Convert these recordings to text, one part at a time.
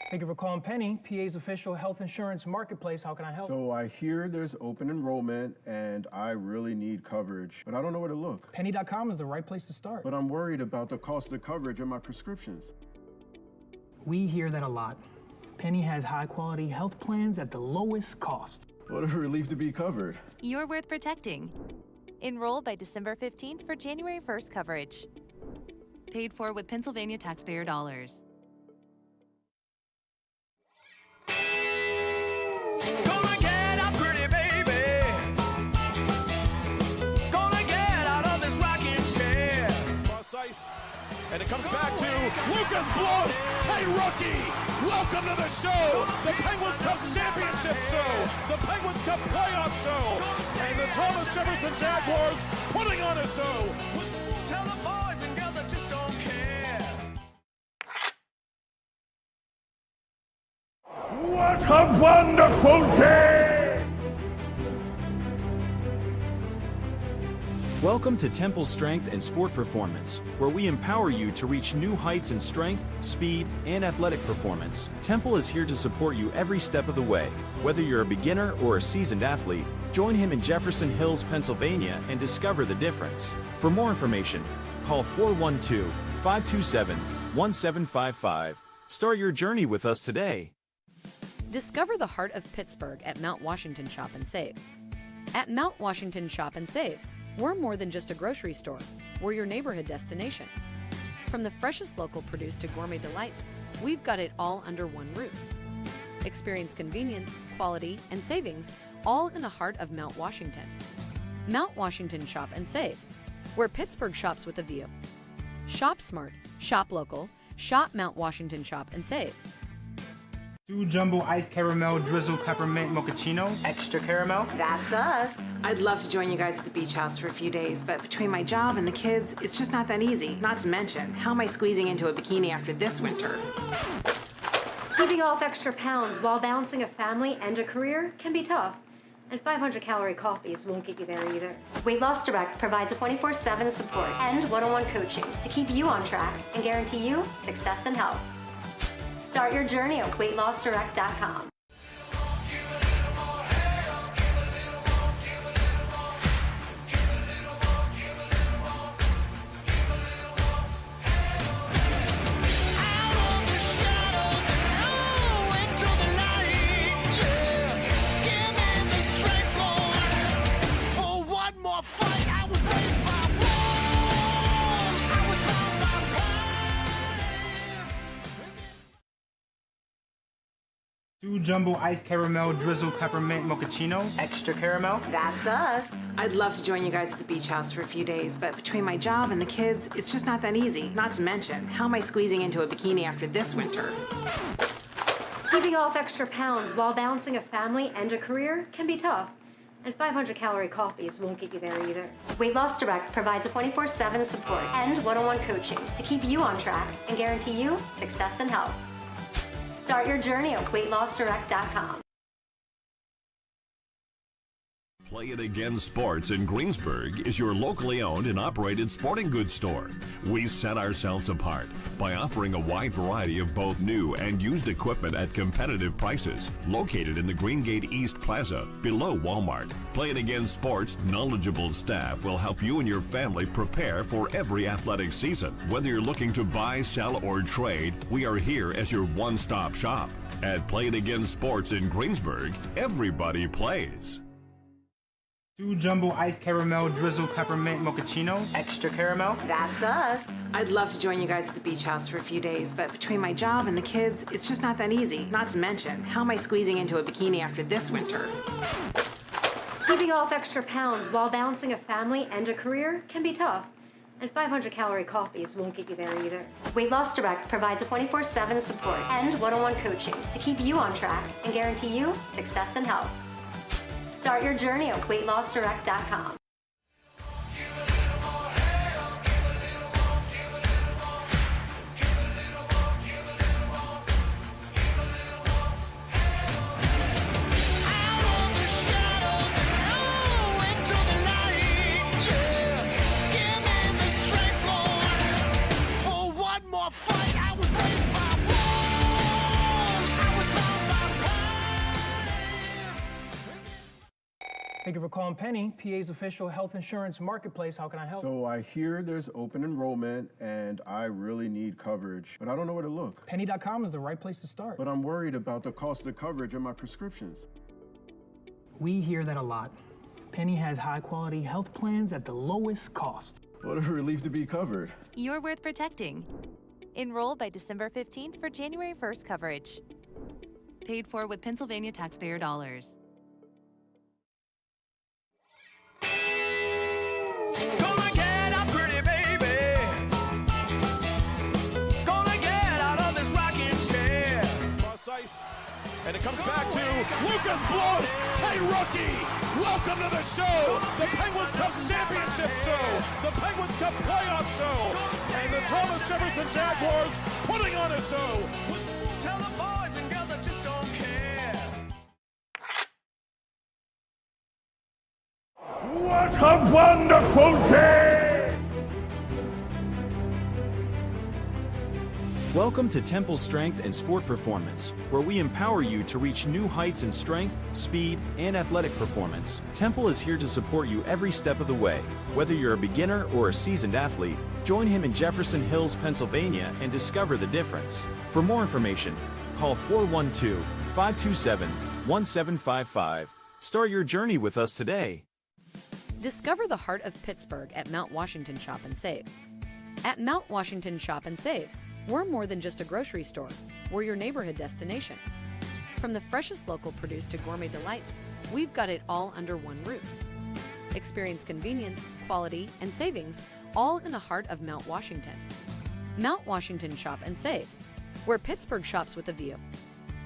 Thank you for calling Penny, PA's official health insurance marketplace. How can I help? So I hear there's open enrollment and I really need coverage, but I don't know where to look. Penny.com is the right place to start. But I'm worried about the cost of coverage and my prescriptions. We hear that a lot. Penny has high-quality health plans at the lowest cost. What a relief to be covered. You're worth protecting. Enroll by December 15th for January 1st coverage. Paid for with Pennsylvania taxpayer dollars. Gonna get out, pretty baby. Gonna get out of this rocking chair. Cross ice, and it comes back to Lucas Blows. Hey, rookie, welcome to the show. The Penguins Cup Championship show. The Penguins Cup playoff show. And the Thomas Jefferson Jaguars putting on a show. Tell the boys and girls I just don't care. What a wonderful day! Welcome to Temple Strength and Sport Performance, where we empower you to reach new heights in strength, speed, and athletic performance. Temple is here to support you every step of the way. Whether you're a beginner or a seasoned athlete, join him in Jefferson Hills, Pennsylvania, and discover the difference. For more information, call 412-527-1755. Start your journey with us today. Discover the heart of Pittsburgh at Mount Washington Shop and Save. At Mount Washington Shop and Save, we're more than just a grocery store. We're your neighborhood destination. From the freshest local produce to gourmet delights, we've got it all under one roof. Experience convenience, quality, and savings, all in the heart of Mount Washington. Mount Washington Shop and Save, where Pittsburgh shops with a view. Shop smart, shop local, shop Mount Washington Shop and Save. 2 jumbo ice caramel drizzle peppermint mochaccino. Extra caramel? That's us. I'd love to join you guys at the beach house for a few days, but between my job and the kids, it's just not that easy. Not to mention, how am I squeezing into a bikini after this winter? Keeping off extra pounds while balancing a family and a career can be tough. And 500-calorie coffees won't get you there either. Weight Loss Direct provides a 24/7 support and one-on-one coaching to keep you on track and guarantee you success and health. Start your journey at weightlossdirect.com. Jumbo ice caramel drizzle peppermint mochaccino. Extra caramel? That's us. I'd love to join you guys at the beach house for a few days, but between my job and the kids, it's just not that easy. Not to mention, how am I squeezing into a bikini after this winter? Keeping off extra pounds while balancing a family and a career can be tough. And 500-calorie coffees won't get you there either. Weight Loss Direct provides a 24/7 support and one-on-one coaching to keep you on track and guarantee you success and health. Start your journey at weightlossdirect.com. Play It Again Sports in Greensburg is your locally owned and operated sporting goods store. We set ourselves apart by offering a wide variety of both new and used equipment at competitive prices. Located in the Greengate East Plaza, below Walmart, Play It Again Sports' knowledgeable staff will help you and your family prepare for every athletic season. Whether you're looking to buy, sell, or trade, we are here as your one-stop shop. At Play It Again Sports in Greensburg, everybody plays. 2 jumbo ice caramel drizzle peppermint mochaccino. Extra caramel? That's us. I'd love to join you guys at the beach house for a few days, but between my job and the kids, it's just not that easy. Not to mention, how am I squeezing into a bikini after this winter? Keeping off extra pounds while balancing a family and a career can be tough. And 500-calorie coffees won't get you there either. Weight Loss Direct provides a 24/7 support and one-on-one coaching to keep you on track and guarantee you success and health. Start your journey at weightlossdirect.com. Fight, I was raised by wolves. for calling Penny, PA's official health insurance marketplace. How can I help? So I hear there's open enrollment and I really need coverage, but I don't know where to look. Penny.com is the right place to start. But I'm worried about the cost of coverage and my prescriptions. We hear that a lot. Penny has high-quality health plans at the lowest cost. What a relief to be covered. You're worth protecting. Enroll by December 15th for January 1st coverage. Paid for with Pennsylvania taxpayer dollars. Gonna get up, pretty baby. Gonna get out of this rocking chair. Cross ice, and it comes back to Lucas blows. Hey, rookie! Welcome to the show, the Penguins Cup Championship Show, the Penguins Cup Playoff Show, and the Thomas Jefferson Jaguars putting on a show. Tell the boys and girls I just don't care. What a wonderful day! Welcome to Temple Strength and Sport Performance, where we empower you to reach new heights in strength, speed, and athletic performance. Temple is here to support you every step of the way. Whether you're a beginner or a seasoned athlete, join him in Jefferson Hills, Pennsylvania, and discover the difference. For more information, call 412-527-1755. Start your journey with us today. Discover the heart of Pittsburgh at Mount Washington Shop and Save. At Mount Washington Shop and Save, we're more than just a grocery store. We're your neighborhood destination. From the freshest local produce to gourmet delights, we've got it all under one roof. Experience convenience, quality, and savings, all in the heart of Mount Washington. Mount Washington Shop and Save, where Pittsburgh shops with a view.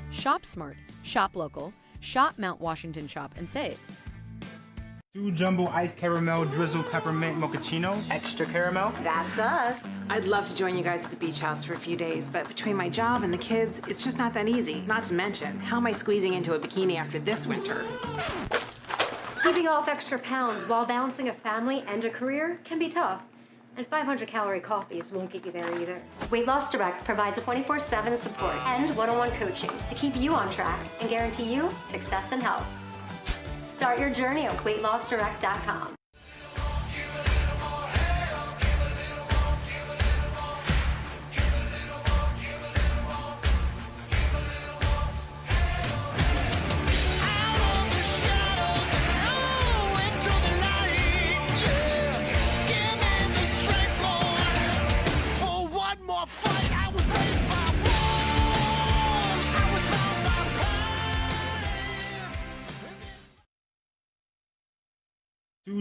Shop smart, shop local, shop Mount Washington Shop and Save. 2 jumbo ice caramel drizzle peppermint mochaccino. Extra caramel. That's us. I'd love to join you guys at the beach house for a few days, but between my job and the kids, it's just not that easy. Not to mention, how am I squeezing into a bikini after this winter? Keeping off extra pounds while balancing a family and a career can be tough. And 500-calorie coffees won't get you there either. Weight Loss Direct provides a 24/7 support and one-on-one coaching to keep you on track and guarantee you success and health. Start your journey at weightlossdirect.com.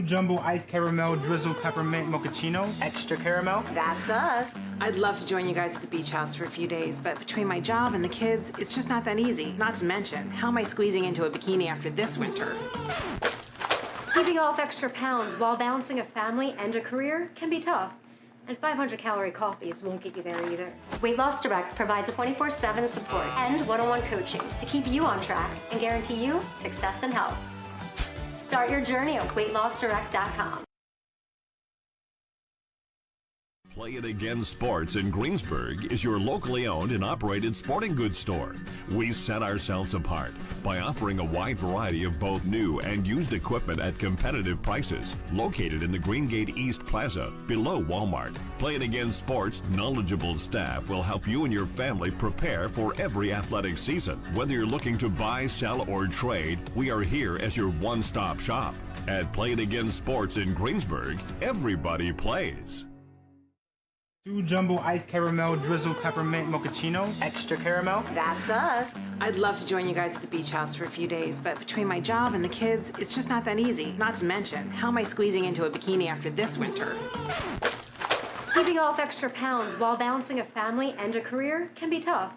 Jumbo ice caramel drizzle peppermint mochaccino. Extra caramel. That's us. I'd love to join you guys at the beach house for a few days, but between my job and the kids, it's just not that easy. Not to mention, how am I squeezing into a bikini after this winter? Keeping off extra pounds while balancing a family and a career can be tough. And 500-calorie coffees won't get you there either. Weight Loss Direct provides a 24/7 support and one-on-one coaching to keep you on track and guarantee you success and health. Start your journey at weightlossdirect.com. Play It Again Sports in Greensburg is your locally owned and operated sporting goods store. We set ourselves apart by offering a wide variety of both new and used equipment at competitive prices. Located in the Greengate East Plaza, below Walmart, Play It Again Sports' knowledgeable staff will help you and your family prepare for every athletic season. Whether you're looking to buy, sell, or trade, we are here as your one-stop shop. At Play It Again Sports in Greensburg, everybody plays. 2 jumbo ice caramel drizzle peppermint mochaccino. Extra caramel. That's us. I'd love to join you guys at the beach house for a few days, but between my job and the kids, it's just not that easy. Not to mention, how am I squeezing into a bikini after this winter? Keeping off extra pounds while balancing a family and a career can be tough.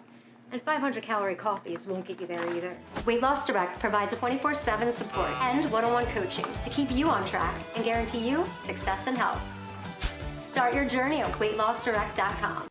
And 500-calorie coffees won't get you there either. Weight Loss Direct provides a 24/7 support and one-on-one coaching to keep you on track and guarantee you success and health. Start your journey at weightlossdirect.com.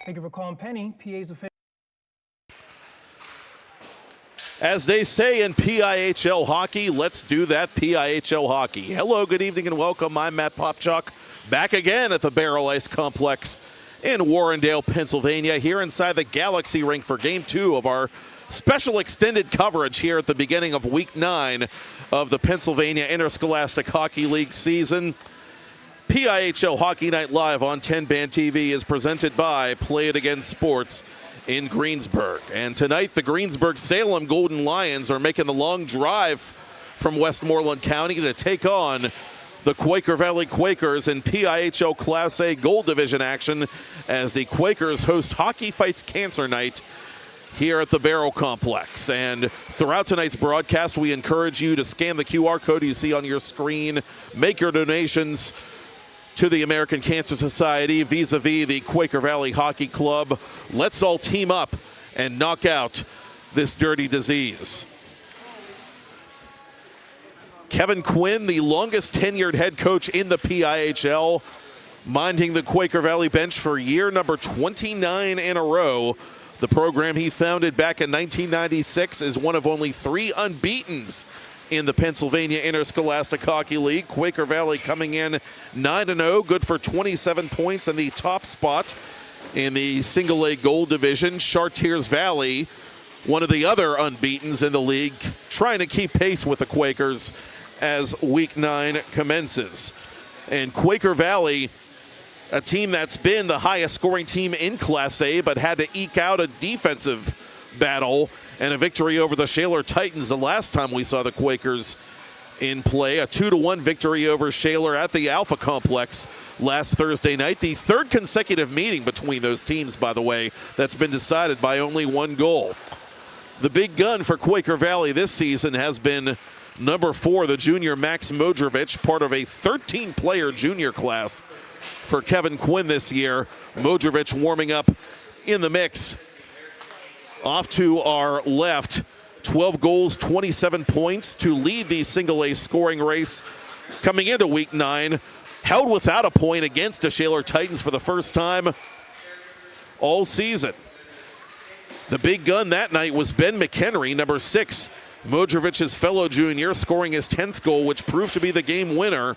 Thank you for calling Penny, PA's official. As they say in PIHL hockey, let's do that PIHL hockey. Hello, good evening, and welcome. I'm Matt Popchock, back again at the Baierl Ice Complex in Warrendale, Pennsylvania, here inside the Galaxy Rink for Game 2 of our special extended coverage here at the beginning of Week 9 of the Pennsylvania Interscholastic Hockey League season. PIHL Hockey Night Live on TenbandTV is presented by Play It Again Sports in Greensburg. And tonight, the Greensburg Salem Golden Lions are making the long drive from Westmoreland County to take on the Quaker Valley Quakers in PIHL Class A Gold Division action as the Quakers host Hockey Fights Cancer Night here at the Baierl Complex. And throughout tonight's broadcast, we encourage you to scan the QR code you see on your screen, make your donations to the American Cancer Society vis-a-vis the Quaker Valley Hockey Club. Let's all team up and knock out this dirty disease. Kevin Quinn, the longest tenured head coach in the PIHL, minding the Quaker Valley bench for year number 29 in a row. The program he founded back in 1996 is one of only 3 unbeatens in the Pennsylvania Interscholastic Hockey League. Quaker Valley coming in 9-0, good for 27 points in the top spot in the Single A Gold Division. Chartiers Valley, one of the other unbeatens in the league, trying to keep pace with the Quakers as Week 9 commences. And Quaker Valley, a team that's been the highest scoring team in Class A, but had to eke out a defensive battle and a victory over the Shaler Titans the last time we saw the Quakers in play. A 2-1 victory over Shaler at the Alpha Complex last Thursday night. The third consecutive meeting between those teams, by the way, that's been decided by only 1 goal. The big gun for Quaker Valley this season has been number 4, the junior Max Modrovich, part of a 13-player junior class for Kevin Quinn this year. Modrovich warming up in the mix. Off to our left, 12 goals, 27 points to lead the Single A scoring race coming into Week 9. Held without a point against the Shaler Titans for the first time all season. The big gun that night was Ben McHenry, number 6, Modrovich's fellow junior, scoring his 10th goal, which proved to be the game winner.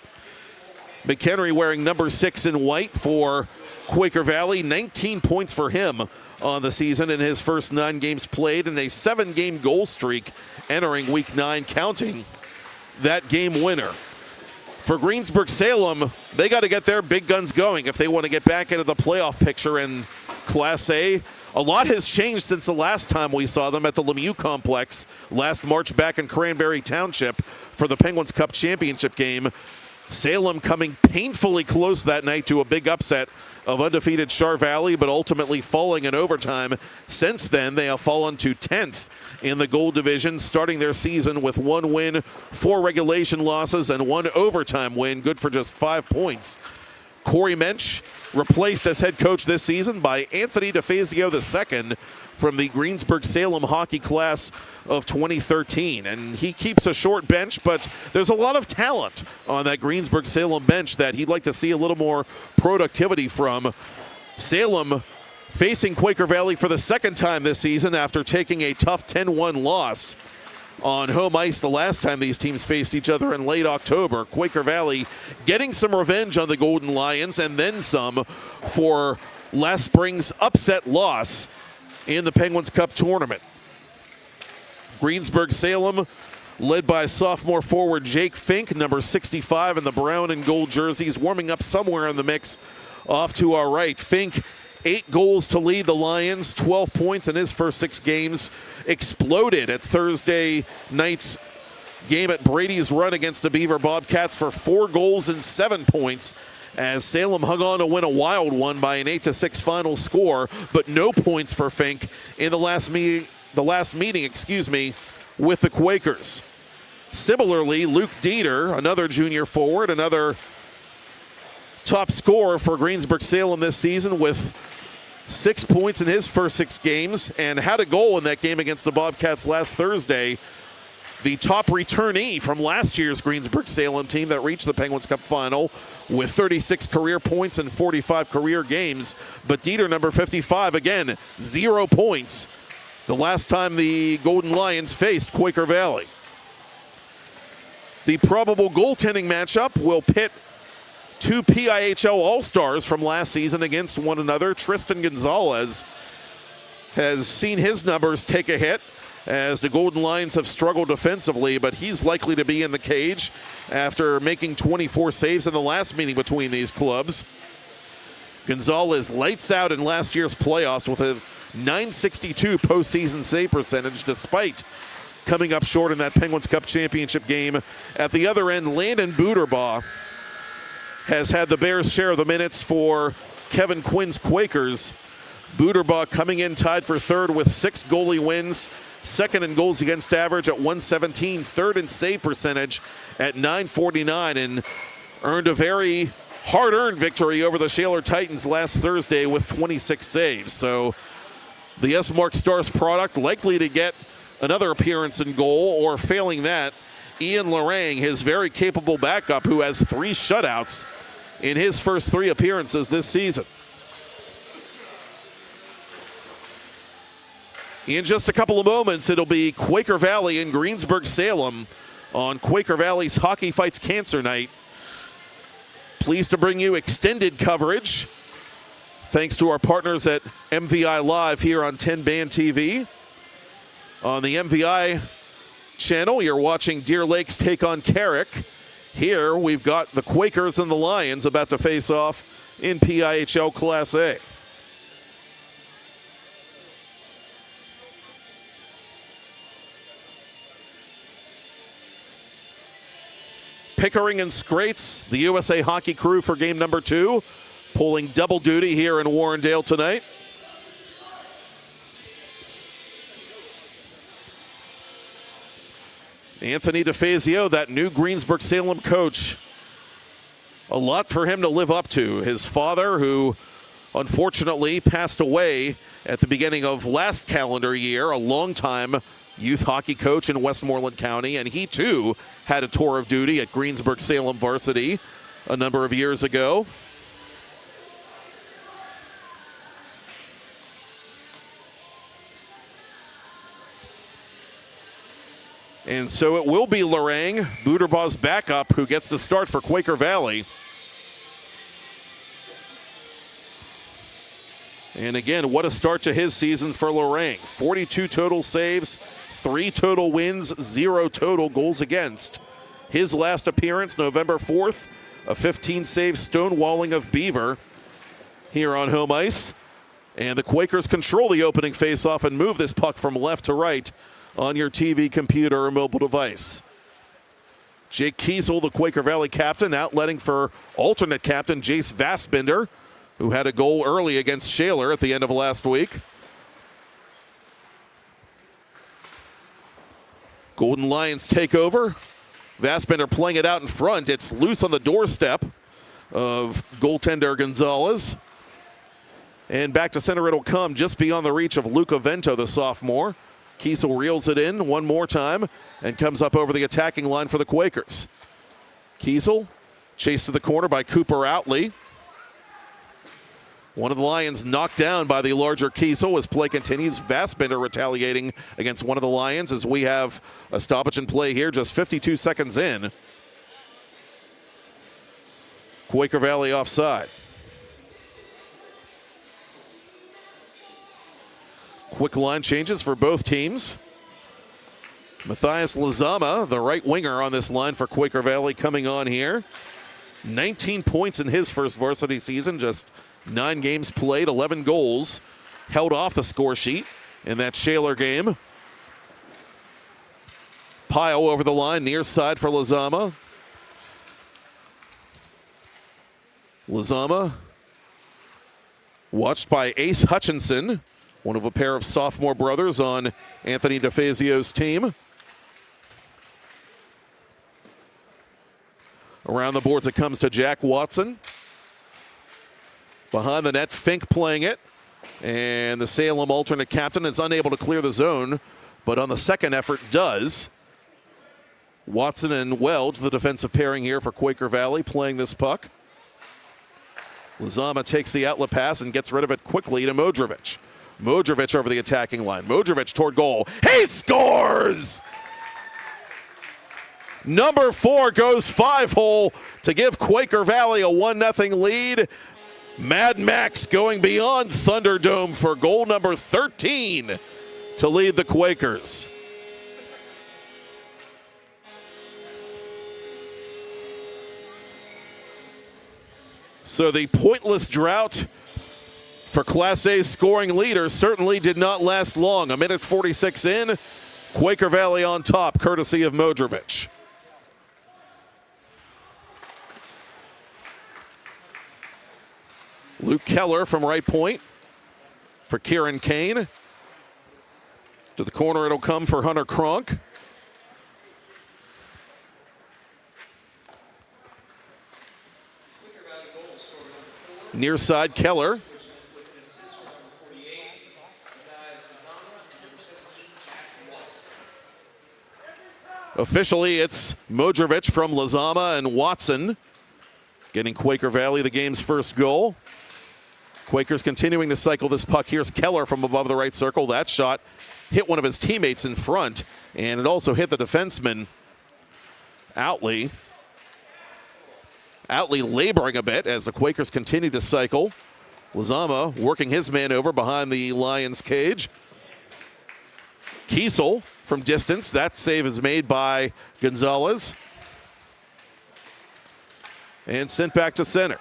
McHenry wearing number 6 in white for Quaker Valley, 19 points for him on the season in his first 9 games played, and a 7-game goal streak entering Week 9, counting that game winner. For Greensburg Salem, they got to get their big guns going if they want to get back into the playoff picture in Class A. A lot has changed since the last time we saw them at the Lemieux Complex last March back in Cranberry Township for the Penguins Cup Championship game. Salem coming painfully close that night to a big upset of undefeated Char Valley, but ultimately falling in overtime. Since then, they have fallen to 10th in the Gold Division, starting their season with 1 win, 4 regulation losses, and 1 overtime win, good for just 5 points. Corey Mensch, replaced as head coach this season by Anthony DeFazio II from the Greensburg Salem hockey class of 2013. And he keeps a short bench, but there's a lot of talent on that Greensburg Salem bench that he'd like to see a little more productivity from. Salem facing Quaker Valley for the second time this season after taking a tough 10-1 loss on home ice the last time these teams faced each other in late October. Quaker Valley getting some revenge on the Golden Lions and then some for last spring's upset loss in the Penguins Cup tournament. Greensburg Salem, led by sophomore forward Jake Fink, number 65 in the brown and gold jerseys, warming up somewhere in the mix off to our right. Fink, 8 goals to lead the Lions, 12 points in his first 6 games. Exploded at Thursday night's game at Brady's Run against the Beaver Bobcats for 4 goals and 7 points, as Salem hung on to win a wild one by an 8-6 final score, but no points for Fink in the last meeting with the Quakers. Similarly, Luke Dieter, another junior forward, another top scorer for Greensburg Salem this season with 6 points in his first 6 games, and had a goal in that game against the Bobcats last Thursday. The top returnee from last year's Greensburg Salem team that reached the Penguins Cup final with 36 career points and 45 career games. But Dieter, number 55, again, 0 points the last time the Golden Lions faced Quaker Valley. The probable goaltending matchup will pit two PIHL All-Stars from last season against one another. Tristan Gonzalez has seen his numbers take a hit as the Golden Lions have struggled defensively, but he's likely to be in the cage after making 24 saves in the last meeting between these clubs. Gonzalez lights out in last year's playoffs with a .962 postseason save percentage, despite coming up short in that Penguins Cup championship game. At the other end, Landon Buderbaugh has had the Bears' share of the minutes for Kevin Quinn's Quakers. Buderbaugh coming in tied for third with 6 goalie wins, second in goals against average at .117, third in save percentage at .949, and earned a very hard-earned victory over the Shaler Titans last Thursday with 26 saves. So the S-Mark Stars product likely to get another appearance in goal, or failing that, Ian Lorang, his very capable backup, who has 3 shutouts in his first 3 appearances this season. In just a couple of moments, it'll be Quaker Valley and Greensburg Salem on Quaker Valley's Hockey Fights Cancer Night. Pleased to bring you extended coverage, thanks to our partners at MVI Live here on TenbandTV. On the MVI channel, you're watching Deer Lakes take on Carrick. Here, we've got the Quakers and the Lions about to face off in PIHL Class A. Pickering and Scrates, the USA Hockey crew for game number 2, pulling double duty here in Warrendale tonight. Anthony DeFazio, that new Greensburg Salem coach, a lot for him to live up to. His father, who unfortunately passed away at the beginning of last calendar year, a longtime youth hockey coach in Westmoreland County, and he too had a tour of duty at Greensburg Salem varsity a number of years ago. And so it will be Lorang, Buderbaugh's backup, who gets the start for Quaker Valley. And again, what a start to his season for Lorang. 42 total saves, 3 total wins, 0 total goals against. His last appearance, November 4th, a 15-save stonewalling of Beaver here on home ice. And the Quakers control the opening faceoff and move this puck from left to right on your TV, computer, or mobile device. Jake Kiesel, the Quaker Valley captain, outletting for alternate captain Jace Vassbinder, who had a goal early against Shaler at the end of last week. Golden Lions take over. Vassbinder playing it out in front. It's loose on the doorstep of goaltender Gonzalez. And back to center it'll come, just beyond the reach of Luca Vento, the sophomore. Kiesel reels it in one more time and comes up over the attacking line for the Quakers. Kiesel chased to the corner by Cooper Outley. One of the Lions knocked down by the larger Kiesel as play continues. Vassbinder retaliating against one of the Lions as we have a stoppage in play here just 52 seconds in. Quaker Valley offside. Quick line changes for both teams. Matthias Lazama, the right winger on this line for Quaker Valley, coming on here. 19 points in his first varsity season, just 9 games played, 11 goals. Held off the score sheet in that Shaler game. Pile over the line, near side for Lazama. Lazama watched by Ace Hutchinson, one of a pair of sophomore brothers on Anthony DeFazio's team. Around the boards it comes to Jack Watson. Behind the net, Fink playing it. And the Salem alternate captain is unable to clear the zone, but on the second effort does. Watson and Welch, the defensive pairing here for Quaker Valley, playing this puck. Lozama takes the outlet pass and gets rid of it quickly to Modrovic. Modrovic over the attacking line. Modrovic toward goal. He scores! Number 4 goes 5-hole to give Quaker Valley a 1-0 lead. Mad Max going beyond Thunderdome for goal number 13 to lead the Quakers. So the pointless drought for Class A scoring leaders certainly did not last long. A minute 46 in, Quaker Valley on top, courtesy of Modrovic. Luke Keller from right point for Kieran Kane. To the corner it'll come for Hunter Cronk. Near side Keller. Officially, it's Modrovic from Lozama and Watson getting Quaker Valley the game's first goal. Quakers continuing to cycle this puck. Here's Keller from above the right circle. That shot hit one of his teammates in front, and it also hit the defenseman, Outley. Outley laboring a bit as the Quakers continue to cycle. Lozama working his man over behind the Lions' cage. Kiesel from distance. That save is made by Gonzalez. And sent back to center.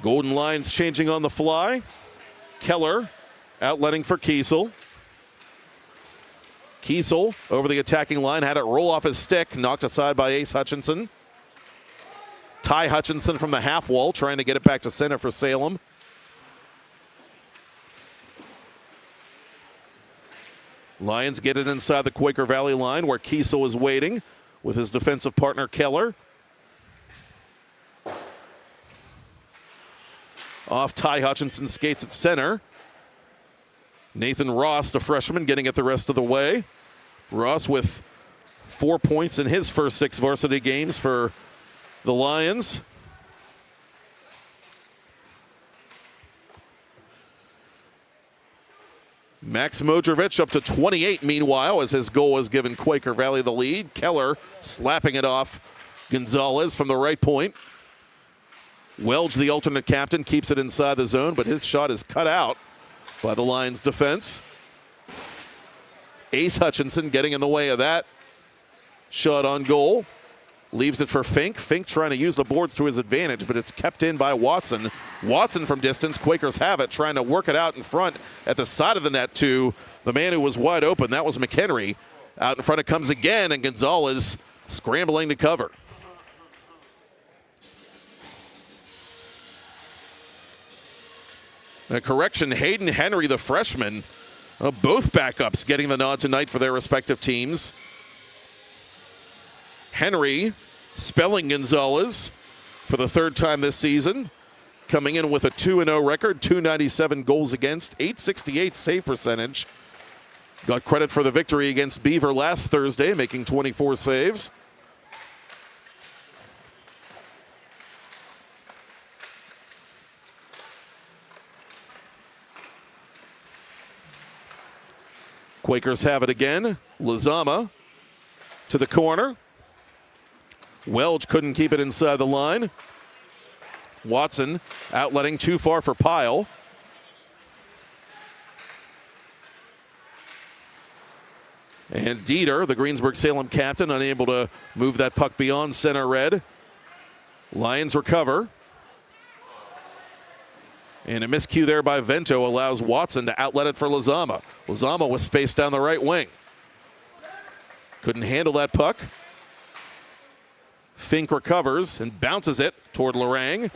Golden Lions changing on the fly. Keller outletting for Kiesel. Kiesel over the attacking line, had it roll off his stick, knocked aside by Ace Hutchinson. Ty Hutchinson from the half wall trying to get it back to center for Salem. Lions get it inside the Quaker Valley line where Kiesel is waiting with his defensive partner Keller. Off Ty Hutchinson skates at center. Nathan Ross, the freshman, getting it the rest of the way. Ross with 4 points in his first 6 varsity games for the Lions. Max Modrovic up to 28 meanwhile as his goal has given Quaker Valley the lead. Keller slapping it off Gonzalez from the right point. Welch, the alternate captain, keeps it inside the zone, but his shot is cut out by the Lions defense. Ace Hutchinson getting in the way of that shot on goal. Leaves it for Fink. Fink trying to use the boards to his advantage, but it's kept in by Watson. Watson from distance. Quakers have it, trying to work it out in front at the side of the net to the man who was wide open. That was McHenry. Out in front it comes again, and Gonzalez scrambling to cover. A correction, Hayden Henry, the freshman, both backups getting the nod tonight for their respective teams. Henry spelling Gonzalez for the 3rd time this season, coming in with a 2-0 record, 297 goals against, 868 save percentage. Got credit for the victory against Beaver last Thursday, making 24 saves. Quakers have it again. Lozama to the corner. Welch couldn't keep it inside the line. Watson outletting too far for PIHL. And Dieter, the Greensburg Salem captain, unable to move that puck beyond center red. Lions recover. And a miscue there by Vento allows Watson to outlet it for Lozama. Lozama was spaced down the right wing. Couldn't handle that puck. Fink recovers and bounces it toward Lorang.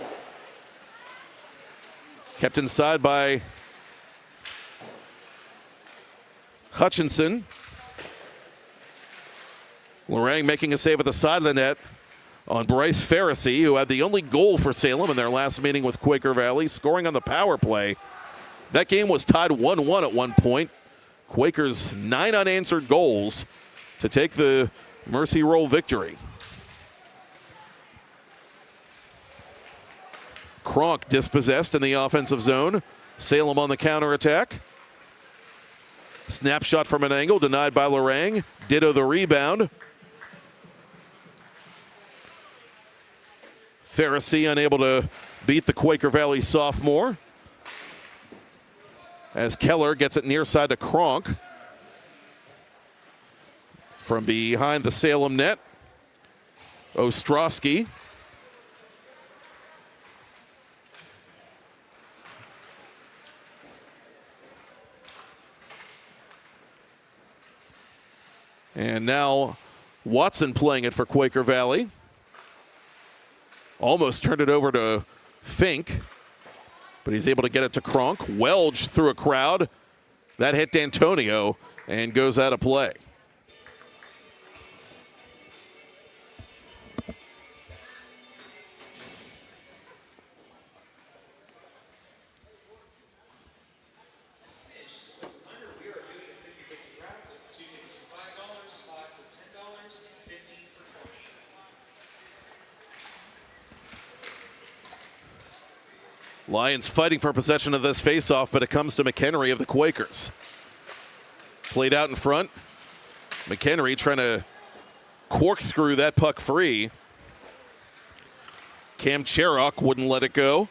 Kept inside by Hutchinson. Lorang making a save at the side of the net on Bryce Pharisee, who had the only goal for Salem in their last meeting with Quaker Valley, scoring on the power play. That game was tied 1-1 at one point. Quakers 9 unanswered goals to take the Mercy Roll victory. Kronk dispossessed in the offensive zone. Salem on the counterattack. Snapshot from an angle, denied by Lorang. Ditto the rebound. Pharisee unable to beat the Quaker Valley sophomore. As Keller gets it near side to Kronk. From behind the Salem net, Ostrowski. And now Watson playing it for Quaker Valley. Almost turned it over to Fink, but he's able to get it to Kronk. Welge through a crowd. That hit D'Antonio and goes out of play. Lions fighting for possession of this faceoff, but it comes to McHenry of the Quakers. Played out in front. McHenry trying to corkscrew that puck free. Cam Cherok wouldn't let it go.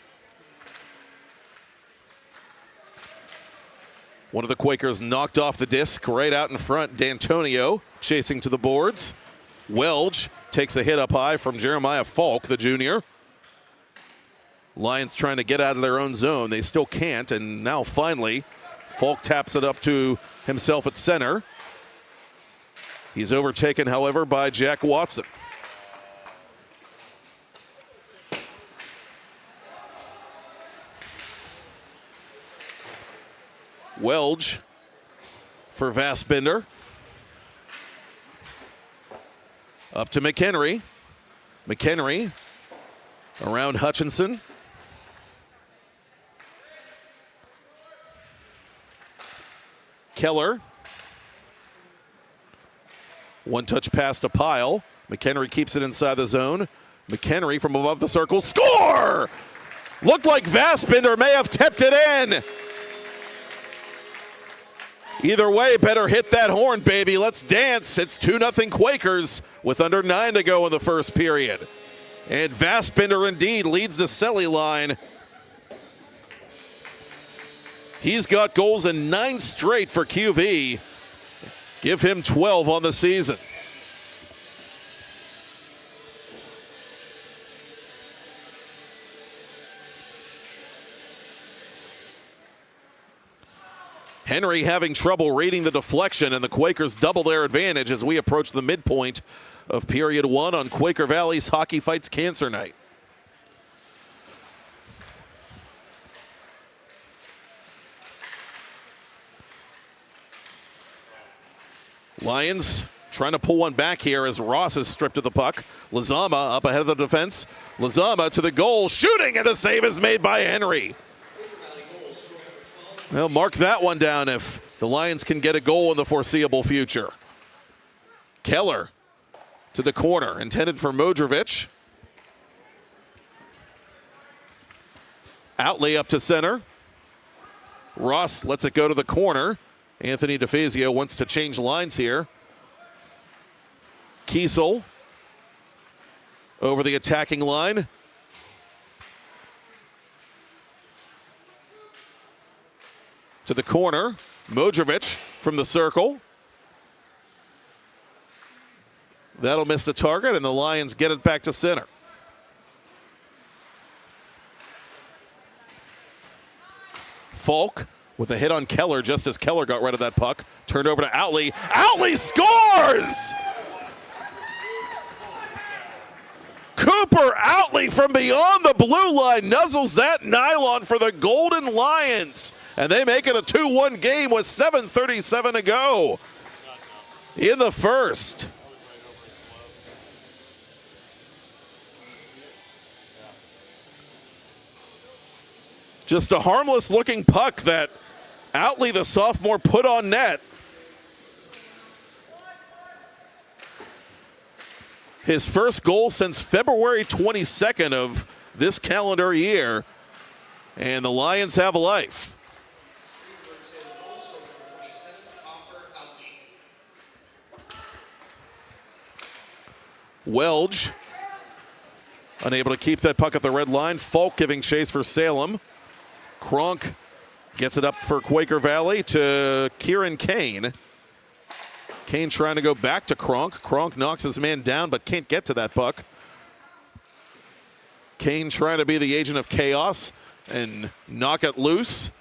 One of the Quakers knocked off the disc right out in front. D'Antonio chasing to the boards. Welge takes a hit up high from Jeremiah Falk, the junior. Lions trying to get out of their own zone. They still can't, and now finally, Falk taps it up to himself at center. He's overtaken, however, by Jack Watson. Welge for Vassbinder. Up to McHenry. McHenry around Hutchinson. Keller. One-touch pass to Pyle. McHenry keeps it inside the zone. McHenry from above the circle. Score! Looked like Vassbinder may have tipped it in. Either way, better hit that horn, baby. Let's dance. It's 2-0 Quakers with under 9 to go in the first period. And Vassbinder indeed leads the Selly line. He's got goals in 9 straight for QV. Give him 12 on the season. Henry having trouble reading the deflection, and the Quakers double their advantage as we approach the midpoint of period 1 on Quaker Valley's Hockey Fights Cancer Night. Lions trying to pull one back here as Ross is stripped of the puck. Lazama up ahead of the defense. Lazama to the goal, shooting, and the save is made by Henry. Well, mark that one down if the Lions can get a goal in the foreseeable future. Keller to the corner, intended for Modrovic. Outley up to center. Ross lets it go to the corner. Anthony DeFazio wants to change lines here. Kiesel over the attacking line. To the corner. Modrovic from the circle. That'll miss the target, and the Lions get it back to center. Falk with a hit on Keller just as Keller got rid of that puck. Turned over to Outley. Outley scores! Cooper Outley from beyond the blue line nuzzles that nylon for the Golden Lions. And they make it a 2-1 game with 7:37 to go in the first. Just a harmless looking puck that Outley, the sophomore, put on net. His first goal since February 22nd of this calendar year And the Lions have a life. Welge unable to keep that puck at the red line. Falk giving chase for Salem. Kronk gets it up for Quaker Valley to Kieran Kane. Kane trying to go back to Kronk. Kronk knocks his man down but can't get to that puck. Kane trying to be the agent of chaos and knock it loose.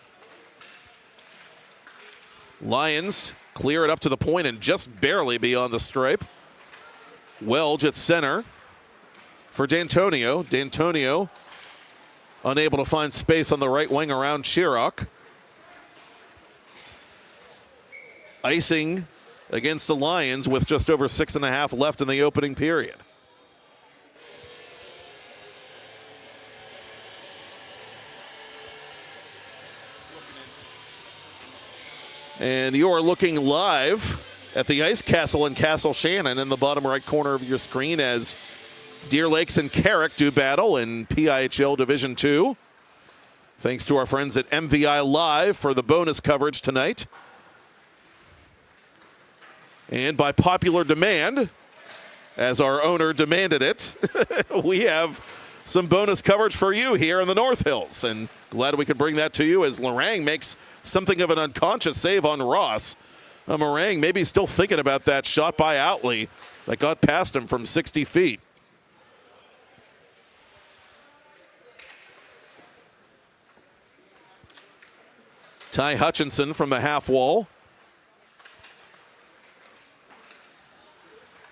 Lions clear it up to the point and just barely beyond the stripe. Welge at center for D'Antonio. D'Antonio unable to find space on the right wing around Chirac. Icing against the Lions with just over 6.5 left in the opening period. And you are looking live at the Ice Castle in Castle Shannon in the bottom right corner of your screen as Deer Lakes and Carrick do battle in PIHL Division 2. Thanks to our friends at MVI Live for the bonus coverage tonight. And by popular demand, as our owner demanded it, we have some bonus coverage for you here in the North Hills. And glad we could bring that to you as Lorang makes something of an unconscious save on Ross. Morang maybe still thinking about that shot by Outley that got past him from 60 feet. Ty Hutchinson from the half wall.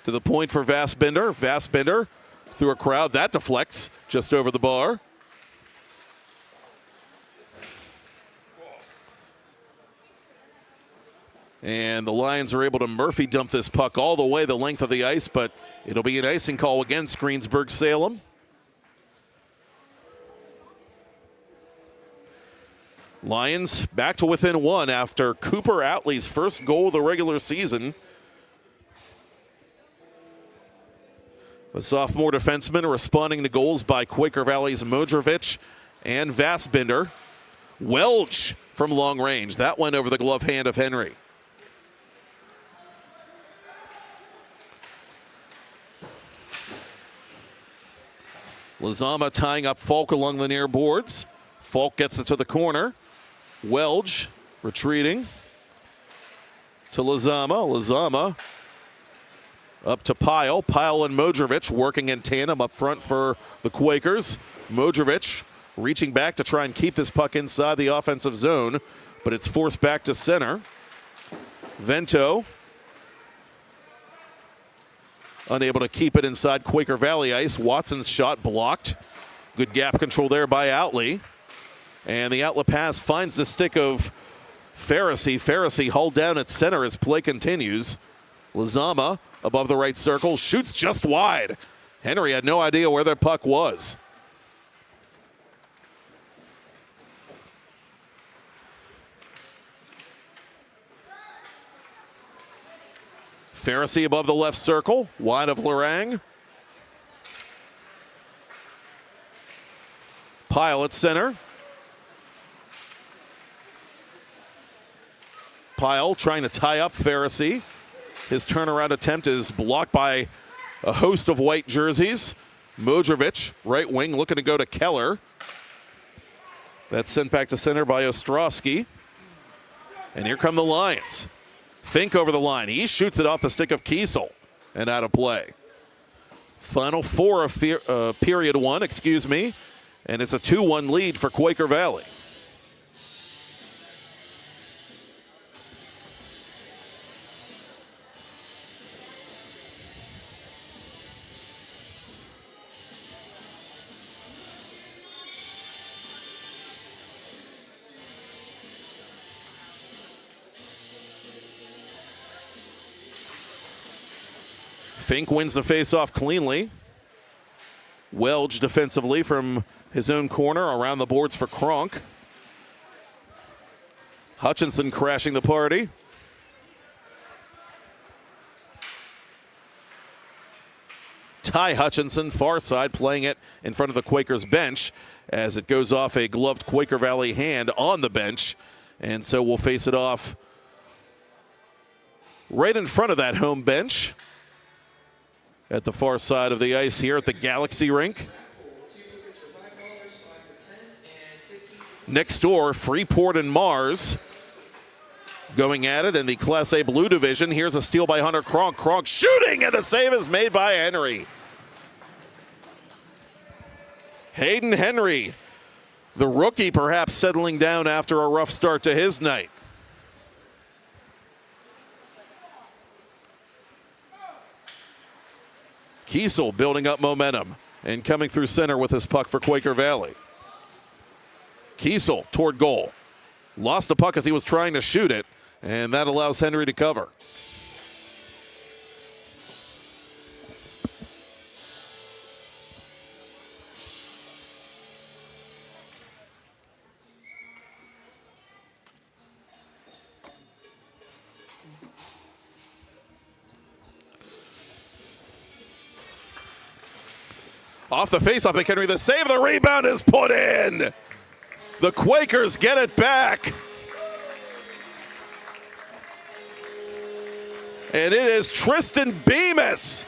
To the point for Vassbinder. Vassbinder through a crowd. That deflects just over the bar. And the Lions are able to Murphy dump this puck all the way the length of the ice, but it'll be an icing call against Greensburg Salem. Lions back to within one after Cooper Outley's first goal of the regular season. The sophomore defenseman responding to goals by Quaker Valley's Modrovic and Vassbinder. Welch from long range. That went over the glove hand of Henry. Lazama tying up Falk along the near boards. Falk gets it to the corner. Welge retreating to Lazama. Lazama up to Pyle. Pyle and Modrovic working in tandem up front for the Quakers. Modrovic reaching back to try and keep this puck inside the offensive zone, but it's forced back to center. Vento unable to keep it inside Quaker Valley ice. Watson's shot blocked. Good gap control there by Outley. And the outlet pass finds the stick of Pharisee. Pharisee hauled down at center as play continues. Lazama above the right circle, shoots just wide. Henry had no idea where that puck was. Pharisee above the left circle, wide of Lorang. Pyle at center. Pyle trying to tie up Pharisee. His turnaround attempt is blocked by a host of white jerseys. Modrovic, right wing, looking to go to Keller. That's sent back to center by Ostrowski. And here come the Lions. Fink over the line. He shoots it off the stick of Kiesel and out of play. Final four of period one, and it's a 2-1 lead for Quaker Valley. Fink wins the faceoff cleanly. Welge defensively from his own corner around the boards for Kronk. Hutchinson crashing the party. Ty Hutchinson, far side, playing it in front of the Quakers bench as it goes off a gloved Quaker Valley hand on the bench. And so we'll face it off right in front of that home bench at the far side of the ice here at the Galaxy Rink. Next door, Freeport and Mars going at it in the Class A Blue Division. Here's a steal by Hunter Kronk. Kronk shooting, and the save is made by Henry. Hayden Henry, the rookie, perhaps settling down after a rough start to his night. Kiesel building up momentum and coming through center with his puck for Quaker Valley. Kiesel toward goal. Lost the puck as he was trying to shoot it, and that allows Henry to cover. Off the faceoff, McHenry, the save, the rebound is put in. The Quakers get it back. And it is Tristan Bemis.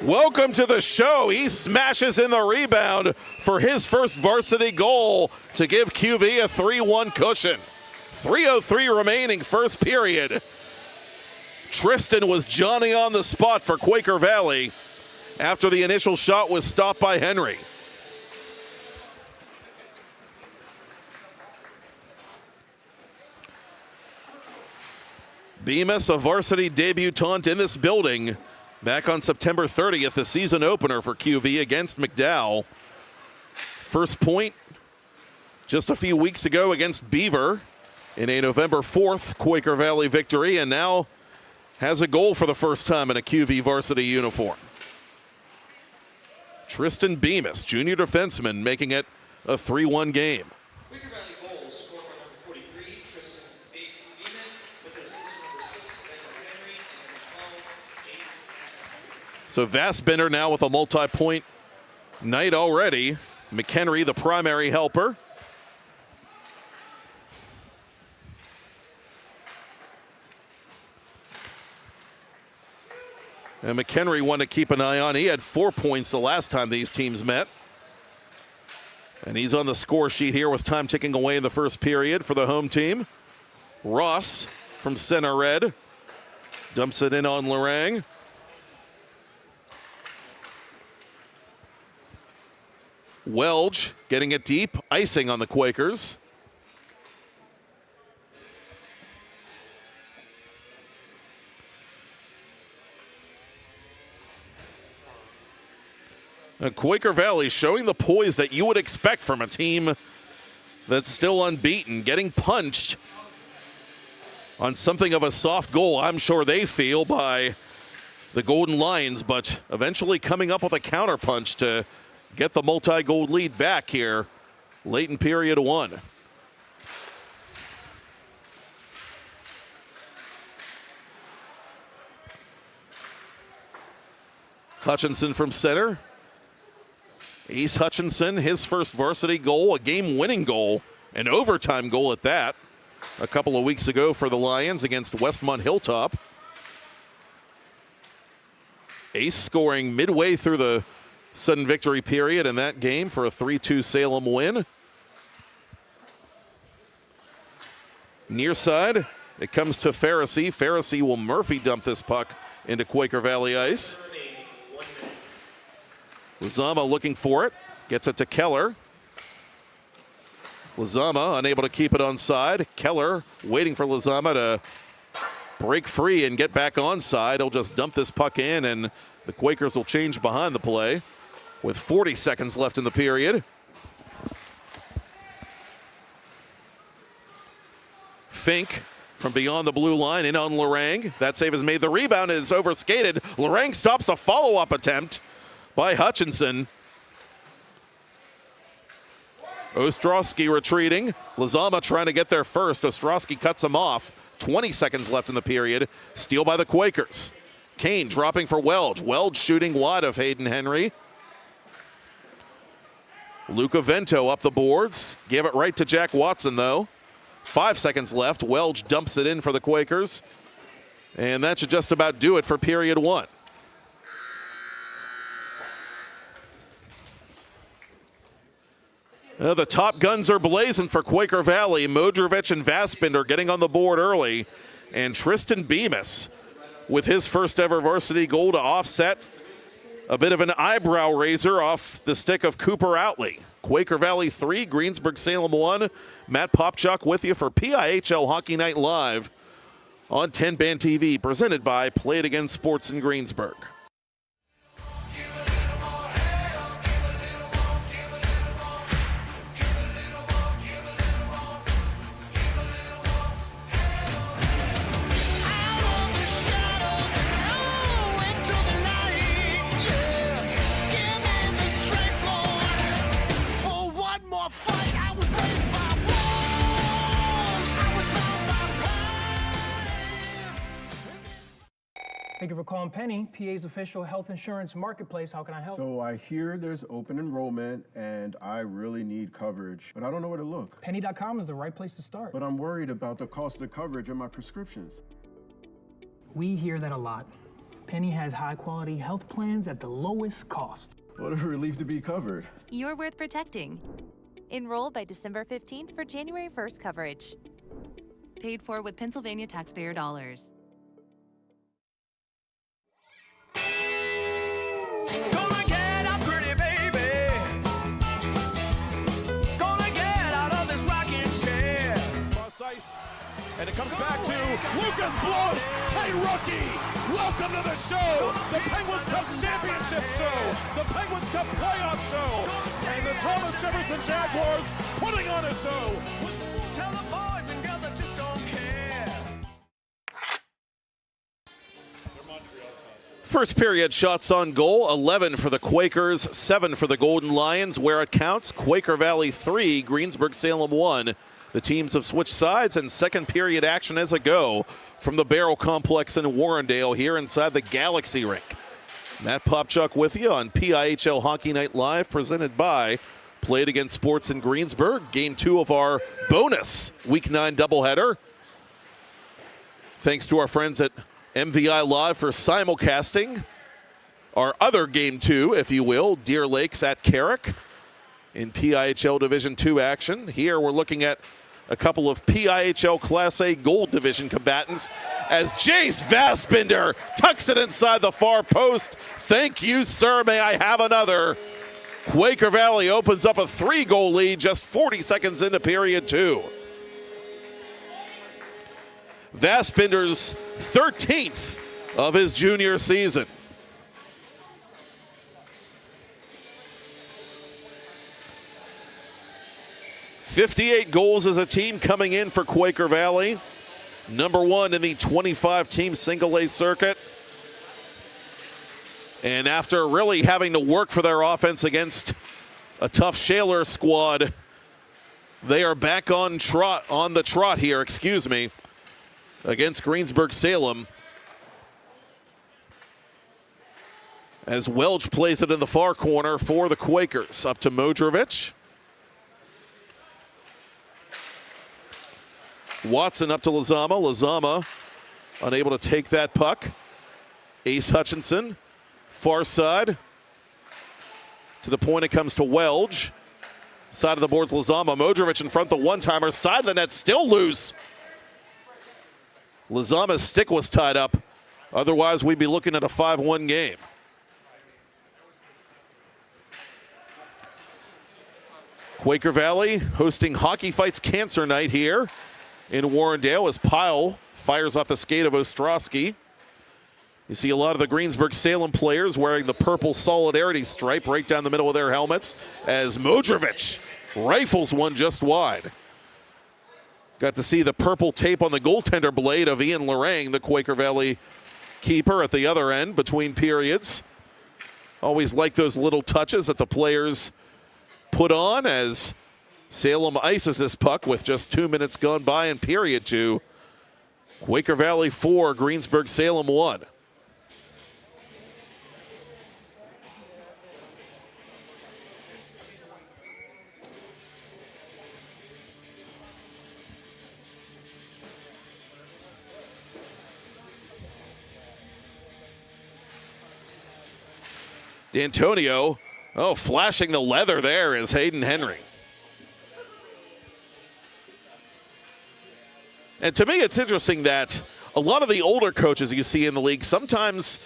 Welcome to the show. He smashes in the rebound for his first varsity goal to give QV a 3-1 cushion. 3:03 remaining, first period. Tristan was Johnny on the spot for Quaker Valley after the initial shot was stopped by Henry. Bemis, a varsity debutant in this building, back on September 30th, the season opener for QV against McDowell. First point just a few weeks ago against Beaver in a November 4th Quaker Valley victory, and now has a goal for the first time in a QV varsity uniform. Tristan Bemis, junior defenseman, making it a 3-1 game. Quaker Valley goals scored by number 43, Tristan Bemis, with an assist from number 6, Henry, and number 12, Jason. So Vassbender now with a multi-point night already. McHenry, the primary helper. And McHenry one to keep an eye on. He had 4 points the last time these teams met. And he's on the score sheet here with time ticking away in the first period for the home team. Ross from center red dumps it in on Lorang. Welge getting it deep, icing on the Quakers. Quaker Valley showing the poise that you would expect from a team that's still unbeaten, getting punched on something of a soft goal, I'm sure they feel, by the Golden Lions, but eventually coming up with a counterpunch to get the multi-goal lead back here late in period one. Hutchinson from center. Ace Hutchinson, his first varsity goal, a game-winning goal, an overtime goal at that, a couple of weeks ago for the Lions against Westmont Hilltop. Ace scoring midway through the sudden victory period in that game for a 3-2 Salem win. Near side, it comes to Pharisee. Pharisee will Murphy dump this puck into Quaker Valley ice. Lizama looking for it, gets it to Keller. Lizama unable to keep it onside. Keller waiting for Lizama to break free and get back onside. He'll just dump this puck in, and the Quakers will change behind the play with 40 seconds left in the period. Fink from beyond the blue line in on Lorang. That save is made. The rebound is overskated. Lorang stops the follow-up attempt by Hutchinson. Ostrowski retreating. Lizama trying to get there first. Ostrowski cuts him off. 20 seconds left in the period. Steal by the Quakers. Kane dropping for Welge. Welge shooting wide of Hayden Henry. Luca Vento up the boards. Gave it right to Jack Watson, though. 5 seconds left. Welch dumps it in for the Quakers. And that should just about do it for period one. The top guns are blazing for Quaker Valley. Modrovich and Vaspinder getting on the board early. And Tristan Bemis with his first ever varsity goal to offset a bit of an eyebrow raiser off the stick of Cooper Outley. Quaker Valley 3, Greensburg Salem 1. Matt Popchock with you for PIHL Hockey Night Live on TenbandTV, presented by Play It Again Sports in Greensburg. Thank you for calling Penny, PA's official health insurance marketplace. How can I help? So I hear there's open enrollment and I really need coverage, but I don't know where to look. Penny.com is the right place to start. But I'm worried about the cost of coverage and my prescriptions. We hear that a lot. Penny has high quality health plans at the lowest cost. What a relief to be covered. You're worth protecting. Enroll by December 15th for January 1st coverage. Paid for with Pennsylvania taxpayer dollars. Gonna get up, pretty baby. Gonna get out of this rocking chair. Cross ice, and it comes back to Lucas Blows. Hey, rookie, welcome to the show, the Penguins Cup Championship Show, the Penguins Cup Playoff Show, and the Thomas Jefferson Jaguars putting on a show. Tell the boys and girls I just don't care. First period shots on goal, 11 for the Quakers, 7 for the Golden Lions. Where it counts, Quaker Valley 3, Greensburg Salem 1. The teams have switched sides, and second period action as a go from the Baierl Complex in Warrendale here inside the Galaxy Rink. Matt Popchock with you on PIHL Hockey Night Live, presented by Play It Again Sports in Greensburg. Game 2 of our bonus Week 9 doubleheader. Thanks to our friends at MVI Live for simulcasting our other Game 2, if you will, Deer Lakes at Carrick in PIHL Division 2 action. Here we're looking at a couple of PIHL Class A Gold Division combatants as Jace Vaspinder tucks it inside the far post. Thank you, sir. May I have another? Quaker Valley opens up a 3-goal lead just 40 seconds into period 2. Vaspinder's 13th of his junior season. '58 goals as a team coming in for Quaker Valley. Number 1 in the 25-team single-A circuit. And after really having to work for their offense against a tough Shaler squad, they are back on the trot here, against Greensburg Salem. As Welch plays it in the far corner for the Quakers. Up to Modrovich. Watson up to Lazama. Lazama unable to take that puck. Ace Hutchinson, far side. To the point it comes to Welch. Side of the boards, Lazama. Modrovich in front, the one-timer. Side of the net, still loose. Lazama's stick was tied up. Otherwise, we'd be looking at a 5-1 game. Quaker Valley hosting Hockey Fights Cancer Night here in Warrendale as PIHL fires off the skate of Ostrowski. You see a lot of the Greensburg Salem players wearing the purple solidarity stripe right down the middle of their helmets as Modrovich rifles one just wide. Got to see the purple tape on the goaltender blade of Ian Lorang, the Quaker Valley keeper, at the other end between periods. Always like those little touches that the players put on as Salem ices this puck with just 2 minutes gone by in period 2. Quaker Valley 4, Greensburg Salem 1. D'Antonio, flashing the leather there is Hayden Henry. And to me, it's interesting that a lot of the older coaches you see in the league, sometimes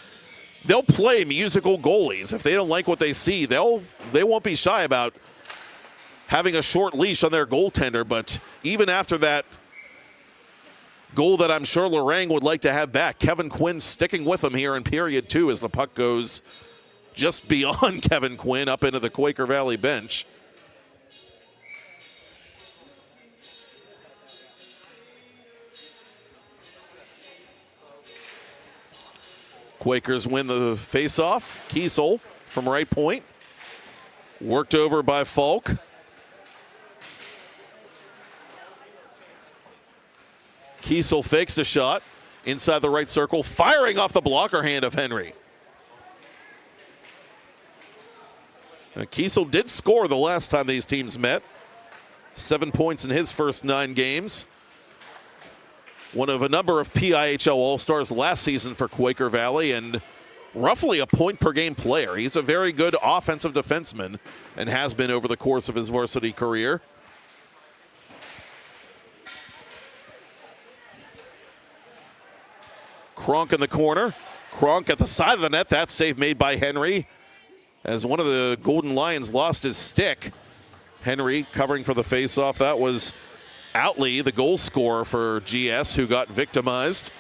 they'll play musical goalies. If they don't like what they see, they won't be shy about having a short leash on their goaltender. But even after that goal that I'm sure Lorang would like to have back, Kevin Quinn sticking with him here in period 2 as the puck goes just beyond Kevin Quinn up into the Quaker Valley bench. Quakers win the faceoff. Kiesel from right point. Worked over by Falk. Kiesel fakes the shot inside the right circle, firing off the blocker hand of Henry. Kiesel did score the last time these teams met. 7 points in his first 9 games. One of a number of PIHL All-Stars last season for Quaker Valley and roughly a point per game player. He's a very good offensive defenseman and has been over the course of his varsity career. Kronk in the corner. Kronk at the side of the net. That save made by Henry as one of the Golden Lions lost his stick. Henry covering for the faceoff. That was Outley, the goal scorer for GS, who got victimized.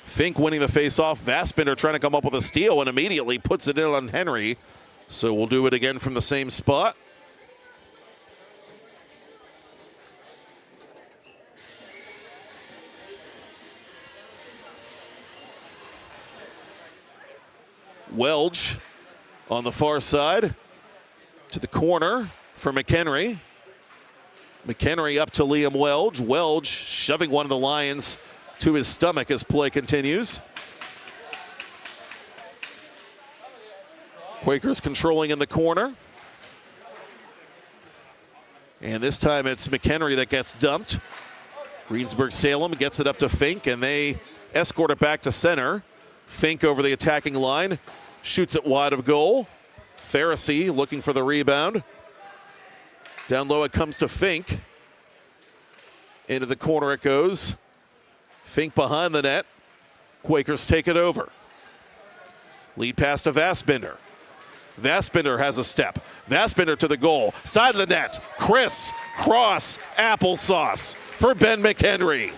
Fink winning the faceoff. Vaspender trying to come up with a steal and immediately puts it in on Henry. So we'll do it again from the same spot. Welch on the far side to the corner for McHenry. McHenry up to Liam Welch. Welch shoving one of the Lions to his stomach as play continues. Quakers controlling in the corner. And this time it's McHenry that gets dumped. Greensburg Salem gets it up to Fink, and they escort it back to center. Fink over the attacking line. Shoots it wide of goal. Pharisee looking for the rebound. Down low it comes to Fink. Into the corner it goes. Fink behind the net. Quakers take it over. Lead pass to Vaspender. Vaspender has a step. Vaspender to the goal. Side of the net. Chris Cross applesauce for Ben McHenry.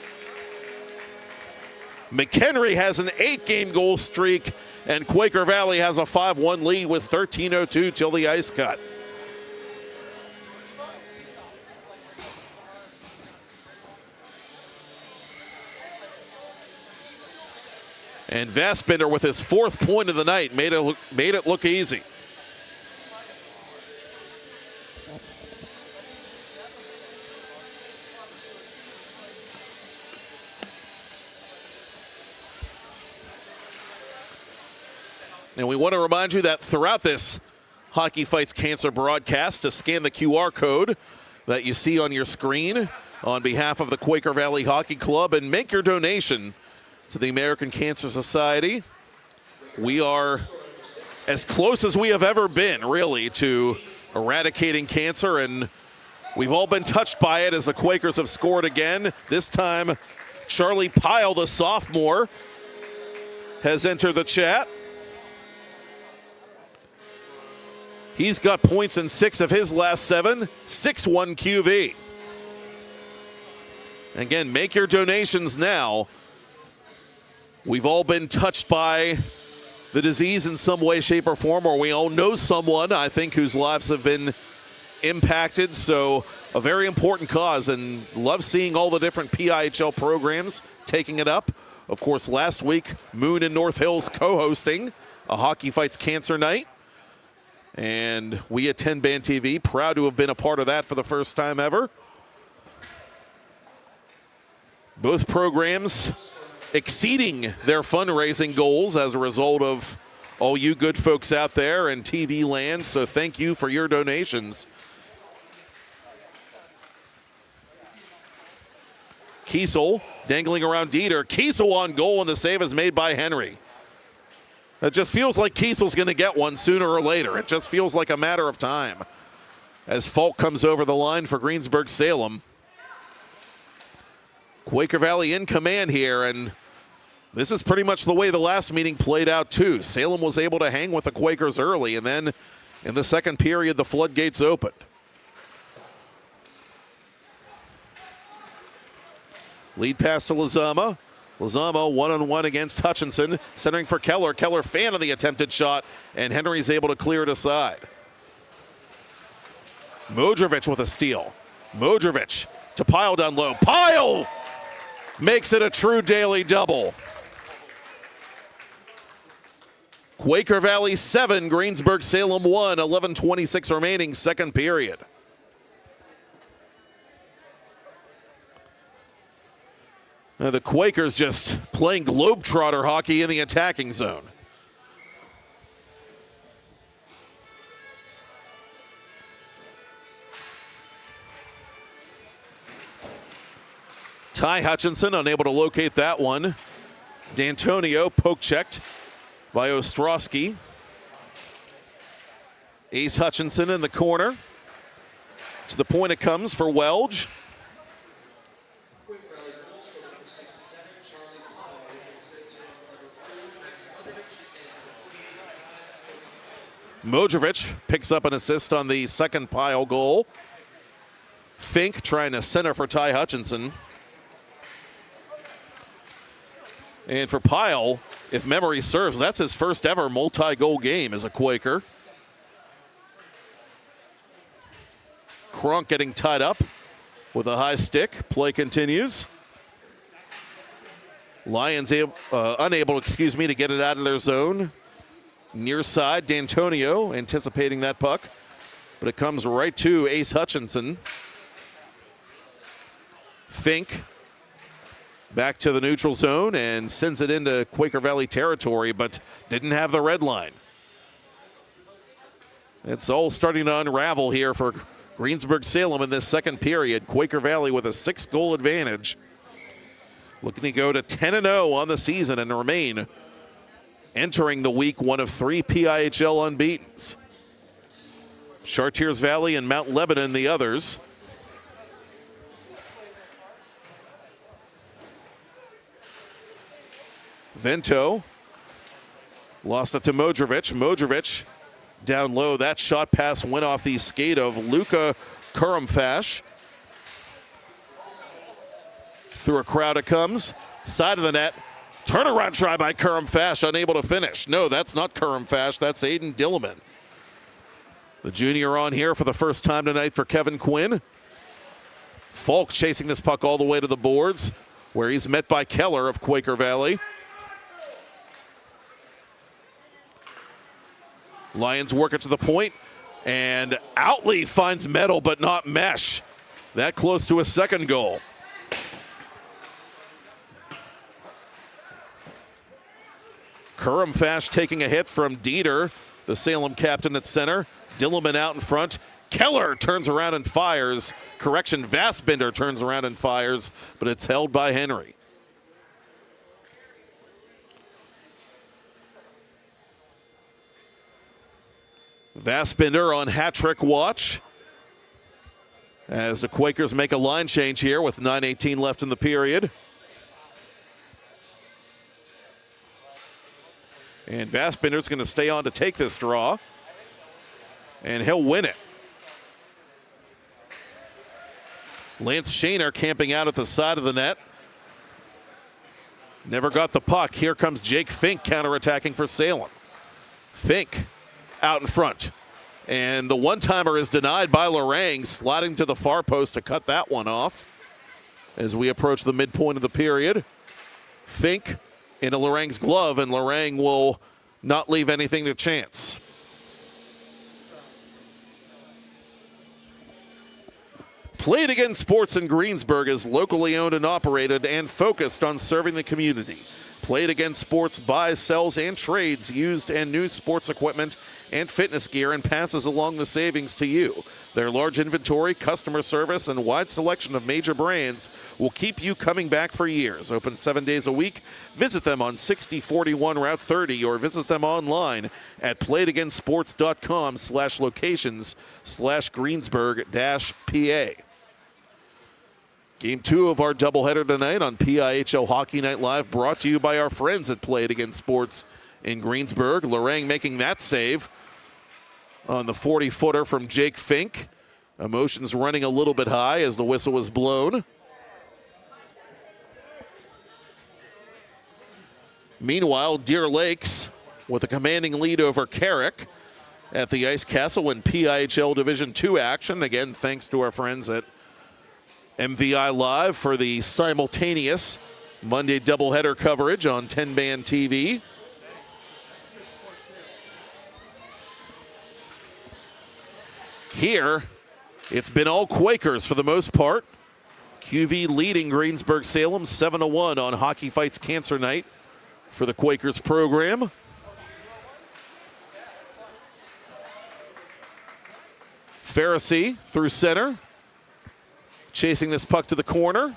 McHenry has an 8-game goal streak, and Quaker Valley has a 5-1 lead with 13:02 till the ice cut. And Vaspender with his 4th point of the night made it look easy. And we want to remind you that throughout this Hockey Fights Cancer broadcast, to scan the QR code that you see on your screen on behalf of the Quaker Valley Hockey Club and make your donation to the American Cancer Society. We are as close as we have ever been, really, to eradicating cancer, and we've all been touched by it as the Quakers have scored again. This time, Charlie Pyle, the sophomore, has entered the chat. He's got points in 6 of his last 7, 6-1 QV. Again, make your donations now. We've all been touched by the disease in some way, shape, or form, or we all know someone, I think, whose lives have been impacted. So a very important cause, and love seeing all the different PIHL programs taking it up. Of course, last week, Moon and North Hills co-hosting a Hockey Fights Cancer Night. And we at TenbandTV, proud to have been a part of that for the first time ever. Both programs exceeding their fundraising goals as a result of all you good folks out there in TV land, so thank you for your donations. Kiesel dangling around Dieter. Kiesel on goal, and the save is made by Henry. It just feels like Kiesel's going to get one sooner or later. It just feels like a matter of time as Falk comes over the line for Greensburg Salem. Quaker Valley in command here, and this is pretty much the way the last meeting played out too. Salem was able to hang with the Quakers early, and then in the second period, the floodgates opened. Lead pass to Lozama. Lozama one-on-one against Hutchinson, centering for Keller. Keller fan of the attempted shot, and Henry's able to clear it aside. Modrovic with a steal. Modrovic to Pyle down low. Pyle makes it a true daily double. Quaker Valley 7, Greensburg Salem 1, 11:26 remaining, second period. Now the Quakers just playing globetrotter hockey in the attacking zone. Ty Hutchinson unable to locate that one. D'Antonio poke checked by Ostrowski. Ace Hutchinson in the corner. To the point it comes for Welge. Modrovic picks up an assist on the second Pyle goal. Fink trying to center for Ty Hutchinson. And for Pyle, if memory serves, that's his first ever multi-goal game as a Quaker. Kronk getting tied up with a high stick. Play continues. Lions unable to get it out of their zone. Near side, D'Antonio anticipating that puck, but it comes right to Ace Hutchinson. Fink back to the neutral zone and sends it into Quaker Valley territory, but didn't have the red line. It's all starting to unravel here for Greensburg Salem in this second period. Quaker Valley with a 6-goal advantage. Looking to go to 10-0 on the season and remain entering the week one of 3 PIHL unbeatens. Chartiers Valley and Mount Lebanon the others. Vento lost it to Modrovic. Modrovic down low. That shot pass went off the skate of Luka Kurumfash. Through a crowd it comes. Side of the net. Turnaround try by Kurumfash, unable to finish. No, that's not Kurumfash. That's Aiden Dillman. The junior on here for the first time tonight for Kevin Quinn. Falk chasing this puck all the way to the boards, where he's met by Keller of Quaker Valley. Lions work it to the point, and Outley finds metal but not mesh. That close to a second goal. Kurumfash taking a hit from Dieter, the Salem captain at center. Dillman out in front. Keller turns around and fires. Correction, Vassbinder turns around and fires, but it's held by Henry. Vassbinder on hat-trick watch as the Quakers make a line change here with 9:18 left in the period. And Vassbinder's going to stay on to take this draw, and he'll win it. Lance Shaner camping out at the side of the net. Never got the puck. Here comes Jake Fink counterattacking for Salem. Fink out in front. And the one-timer is denied by Lorang, sliding to the far post to cut that one off as we approach the midpoint of the period. Fink into Lorang's glove, and Lorang will not leave anything to chance. Play It Again Sports in Greensburg is locally owned and operated and focused on serving the community. Play It Again Sports buys, sells, and trades used and new sports equipment and fitness gear and passes along the savings to you. Their large inventory, customer service, and wide selection of major brands will keep you coming back for years. Open 7 days a week. Visit them on 6041 Route 30 or visit them online at playitagainsports.com/locations/Greensburg-PA. Game 2 of our doubleheader tonight on PIHL Hockey Night Live, brought to you by our friends at Play It Again Sports in Greensburg. Lorang making that save on the 40-footer from Jake Fink. Emotions running a little bit high as the whistle was blown. Meanwhile, Deer Lakes with a commanding lead over Carrick at the Ice Castle in PIHL Division 2 action. Again, thanks to our friends at MVI Live for the simultaneous Monday doubleheader coverage on TenbandTV. Here, it's been all Quakers for the most part. QV leading Greensburg Salem 7-1 on Hockey Fights Cancer Night for the Quakers program. Pharisee through center. Chasing this puck to the corner.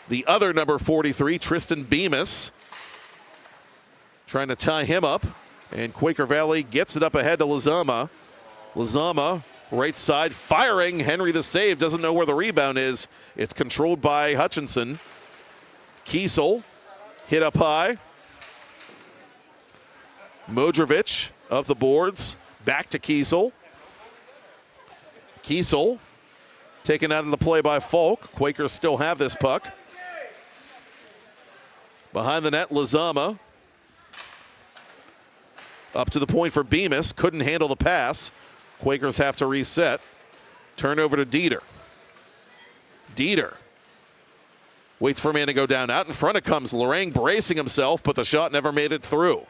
The other number 43, Tristan Bemis, trying to tie him up. And Quaker Valley gets it up ahead to Lizama. Lizama, right side, firing. Henry the save, doesn't know where the rebound is. It's controlled by Hutchinson. Kiesel, hit up high. Modrovic of the boards, back to Kiesel. Kiesel taken out of the play by Falk. Quakers still have this puck. Behind the net, Lizama. Up to the point for Bemis. Couldn't handle the pass. Quakers have to reset. Turnover to Dieter. Dieter waits for a man to go down. Out in front it comes. Lorang bracing himself, but the shot never made it through.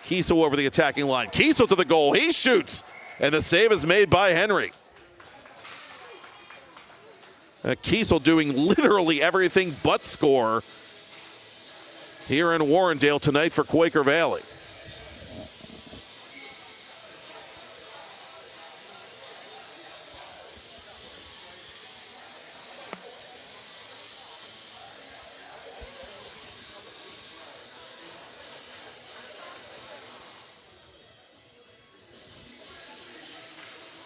Kiesel over the attacking line. Kiesel to the goal. He shoots. And the save is made by Henry. Kiesel doing literally everything but score here in Warrendale tonight for Quaker Valley.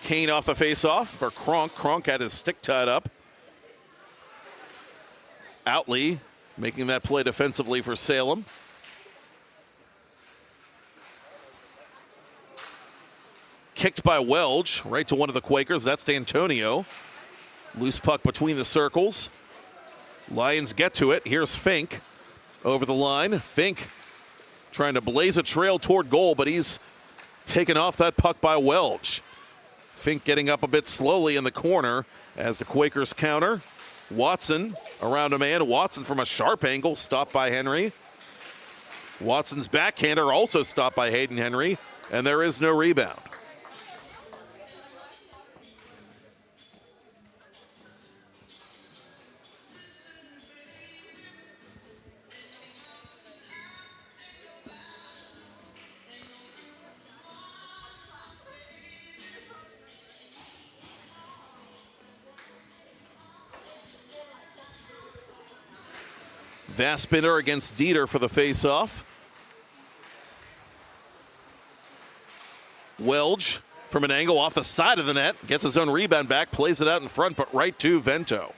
Kane off the face-off for Kronk. Kronk had his stick tied up. Outley making that play defensively for Salem. Kicked by Welch, right to one of the Quakers. That's D'Antonio. Loose puck between the circles. Lions get to it. Here's Fink over the line. Fink trying to blaze a trail toward goal, but he's taken off that puck by Welch. Fink getting up a bit slowly in the corner as the Quakers counter. Watson around a man. Watson from a sharp angle, stopped by Henry. Watson's backhander also stopped by Hayden Henry, and there is no rebound. Vaspinner against Dieter for the faceoff. Welch from an angle off the side of the net, gets his own rebound back, plays it out in front, but right to Vento.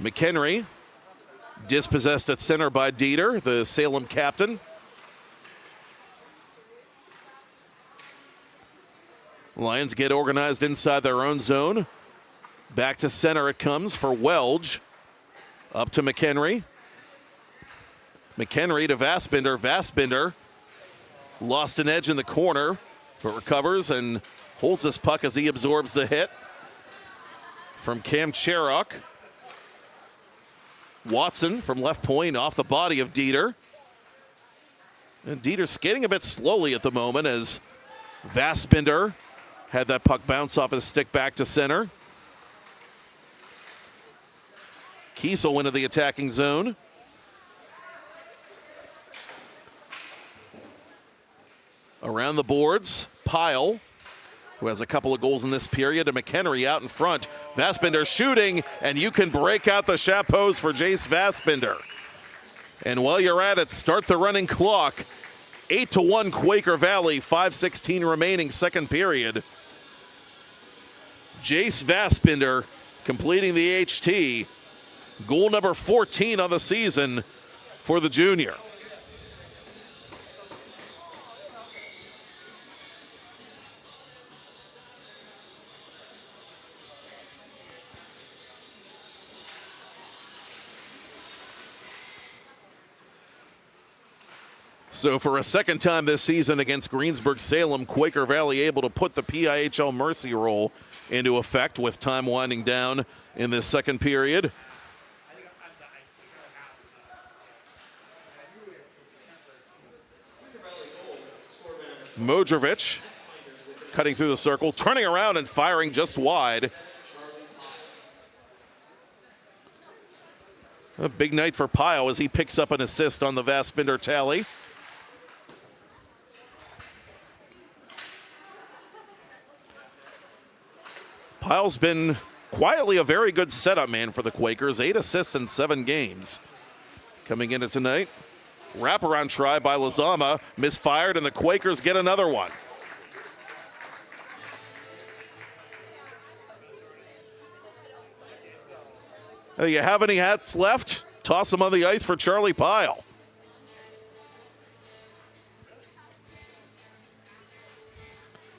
McHenry dispossessed at center by Dieter, the Salem captain. Lions get organized inside their own zone. Back to center it comes for Welch. Up to McHenry. McHenry to Vaspinner. Vaspinner lost an edge in the corner, but recovers and holds this puck as he absorbs the hit from Cam Cherok. Watson from left point off the body of Dieter. And Dieter skating a bit slowly at the moment as Vaspinner Had that puck bounce off his stick back to center. Kiesel into the attacking zone. Around the boards, PIHL, who has a couple of goals in this period, and McHenry out in front. Vassbinder shooting, and you can break out the chapeaus for Jace Vassbinder. And while you're at it, start the running clock. 8-1 Quaker Valley, 5:16 remaining, second period. Jace Vassbinder completing the HT. Goal number 14 on the season for the junior. So for a second time this season against Greensburg Salem, Quaker Valley able to put the PIHL mercy roll into effect with time winding down in this second period. Modrovic cutting through the circle, turning around and firing just wide. A big night for PIHL as he picks up an assist on the Vassbinder tally. PIHL's been quietly a very good setup man for the Quakers. 8 assists in 7 games. Coming into tonight, wraparound try by Lazama, misfired, and the Quakers get another one. You have any hats left? Toss them on the ice for Charlie PIHL.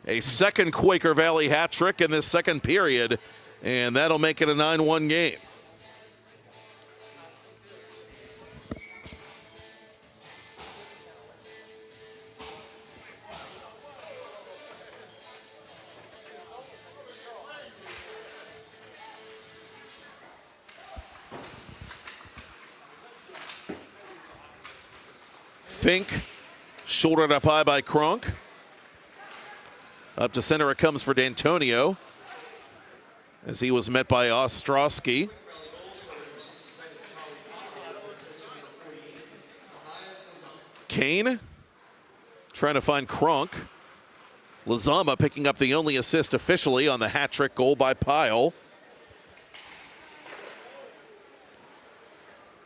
A second Quaker Valley hat trick in this second period, and that'll make it a 9-1 game. Fink, shouldered up high by Kronk. Up to center it comes for D'Antonio as he was met by Ostrowski. Kane trying to find Kronk. Lazama picking up the only assist officially on the hat trick goal by PIHL.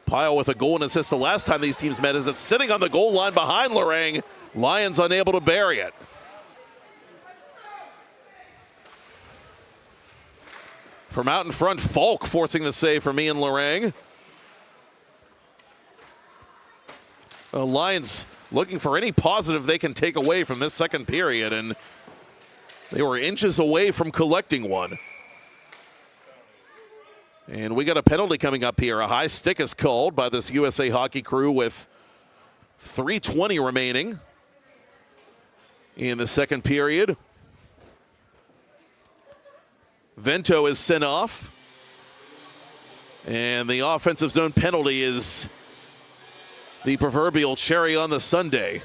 PIHL with a goal and assist the last time these teams met as it's sitting on the goal line behind Lorang. Lions unable to bury it. From out in front, Falk forcing the save from Ian Lorang. The Lions looking for any positive they can take away from this second period, and they were inches away from collecting one. And we got a penalty coming up here. A high stick is called by this USA Hockey crew with 3:20 remaining in the second period. Vento is sent off. And the offensive zone penalty is the proverbial cherry on the sundae.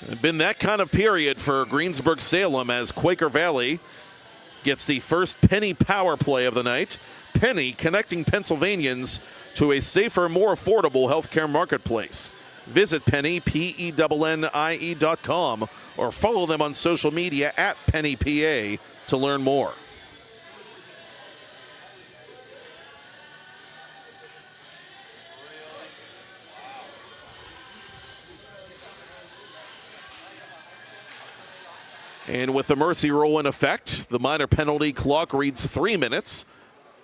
It's been that kind of period for Greensburg Salem as Quaker Valley gets the first Penny power play of the night. Penny connecting Pennsylvanians to a safer, more affordable healthcare marketplace. Visit Penny, PENNIE.com, or follow them on social media at PennyPA to learn more. And with the mercy rule in effect, the minor penalty clock reads 3 minutes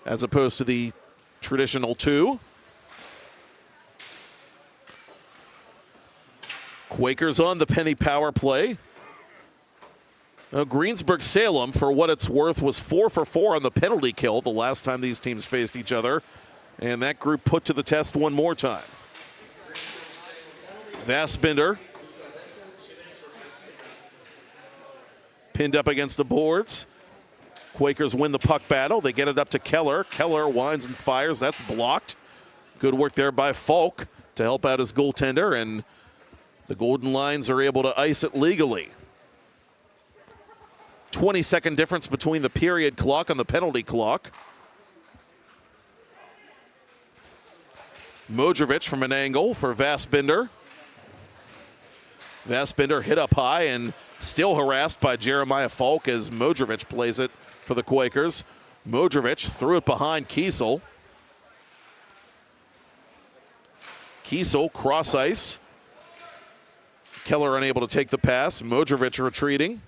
as opposed to the traditional 2. Quakers on the Penny power play. Now, Greensburg Salem, for what it's worth, was 4 for 4 on the penalty kill the last time these teams faced each other. And that group put to the test one more time. Vassbinder pinned up against the boards. Quakers win the puck battle. They get it up to Keller. Keller winds and fires. That's blocked. Good work there by Falk to help out his goaltender. And The Golden Lions are able to ice it legally. 20-second difference between the period clock and the penalty clock. Modrovic from an angle for Vassbinder. Vassbinder hit up high and still harassed by Jeremiah Falk as Modrovic plays it for the Quakers. Modrovic threw it behind Kiesel. Kiesel cross ice. Keller unable to take the pass. Modrovic retreating.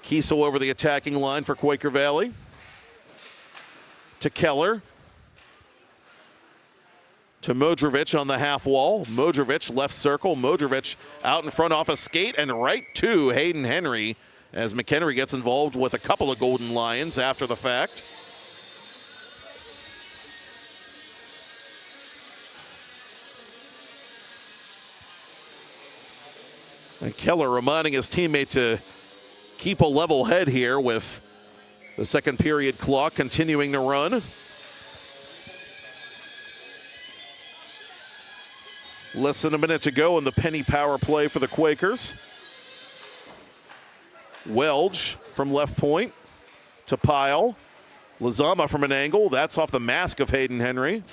Kiesel over the attacking line for Quaker Valley. To Keller. To Modrovic on the half wall. Modrovic left circle. Modrovic out in front off a skate and right to Hayden Henry as McHenry gets involved with a couple of Golden Lions after the fact. And Keller reminding his teammate to keep a level head here with the second period clock continuing to run. Less than a minute to go in the penny power play for the Quakers. Welch from left point to PIHL. Lizama from an angle. That's off the mask of Hayden Henry.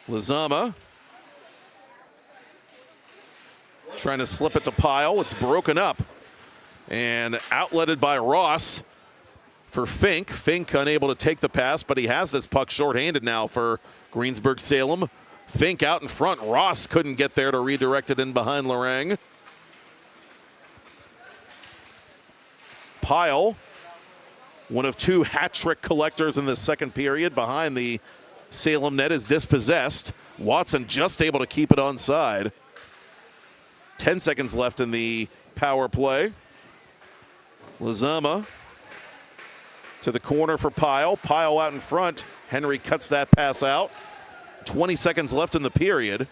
Lizama trying to slip it to PIHL. It's broken up and outletted by Ross for Fink. Fink unable to take the pass, but he has this puck shorthanded now for Greensburg Salem. Fink out in front. Ross couldn't get there to redirect it in behind Lorang. PIHL, one of two hat-trick collectors in the second period behind the Salem net, is dispossessed. Watson just able to keep it onside. 10 seconds left in the power play. Lizama to the corner for PIHL. PIHL out in front. Henry cuts that pass out. 20 seconds left in the period.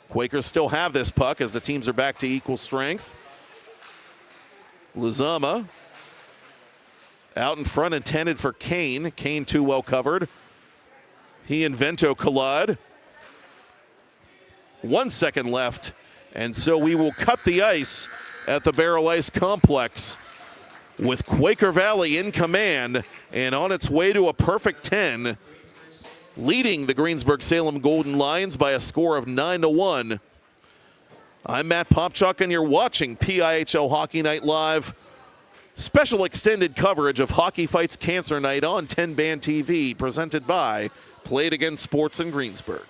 Quakers still have this puck as the teams are back to equal strength. Lizama out in front, intended for Kane. Kane too well covered. He and Vento collide. 1 second left, and so we will cut the ice at the Baierl Ice Complex with Quaker Valley in command and on its way to a perfect 10, leading the Greensburg Salem Golden Lions by a score of 9-1. I'm Matt Popchock, and you're watching PIHL Hockey Night Live. Special extended coverage of Hockey Fights Cancer Night on TenbandTV, presented by Played Again Sports in Greensburg.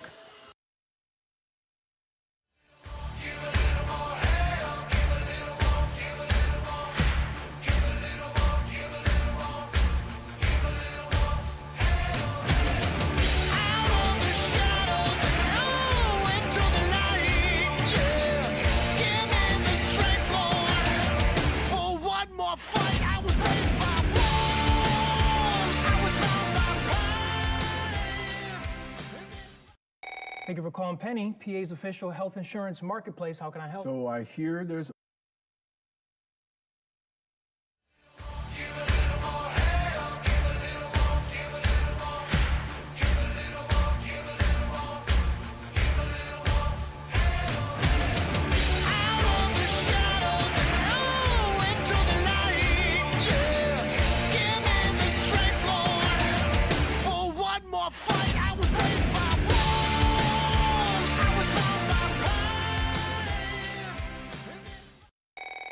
Thank you for calling Penny, PA's official health insurance marketplace. How can I help? So I hear there's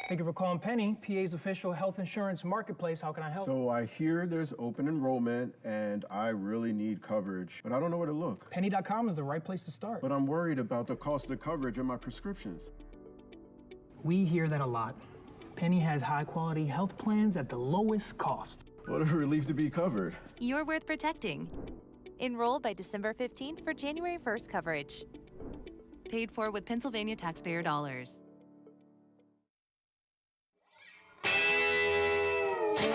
Thank you for calling Penny, PA's official health insurance marketplace. How can I help? So I hear there's open enrollment and I really need coverage, but I don't know where to look. Penny.com is the right place to start. But I'm worried about the cost of coverage and my prescriptions. We hear that a lot. Penny has high-quality health plans at the lowest cost. What a relief to be covered. You're worth protecting. Enroll by December 15th for January 1st coverage. Paid for with Pennsylvania taxpayer dollars.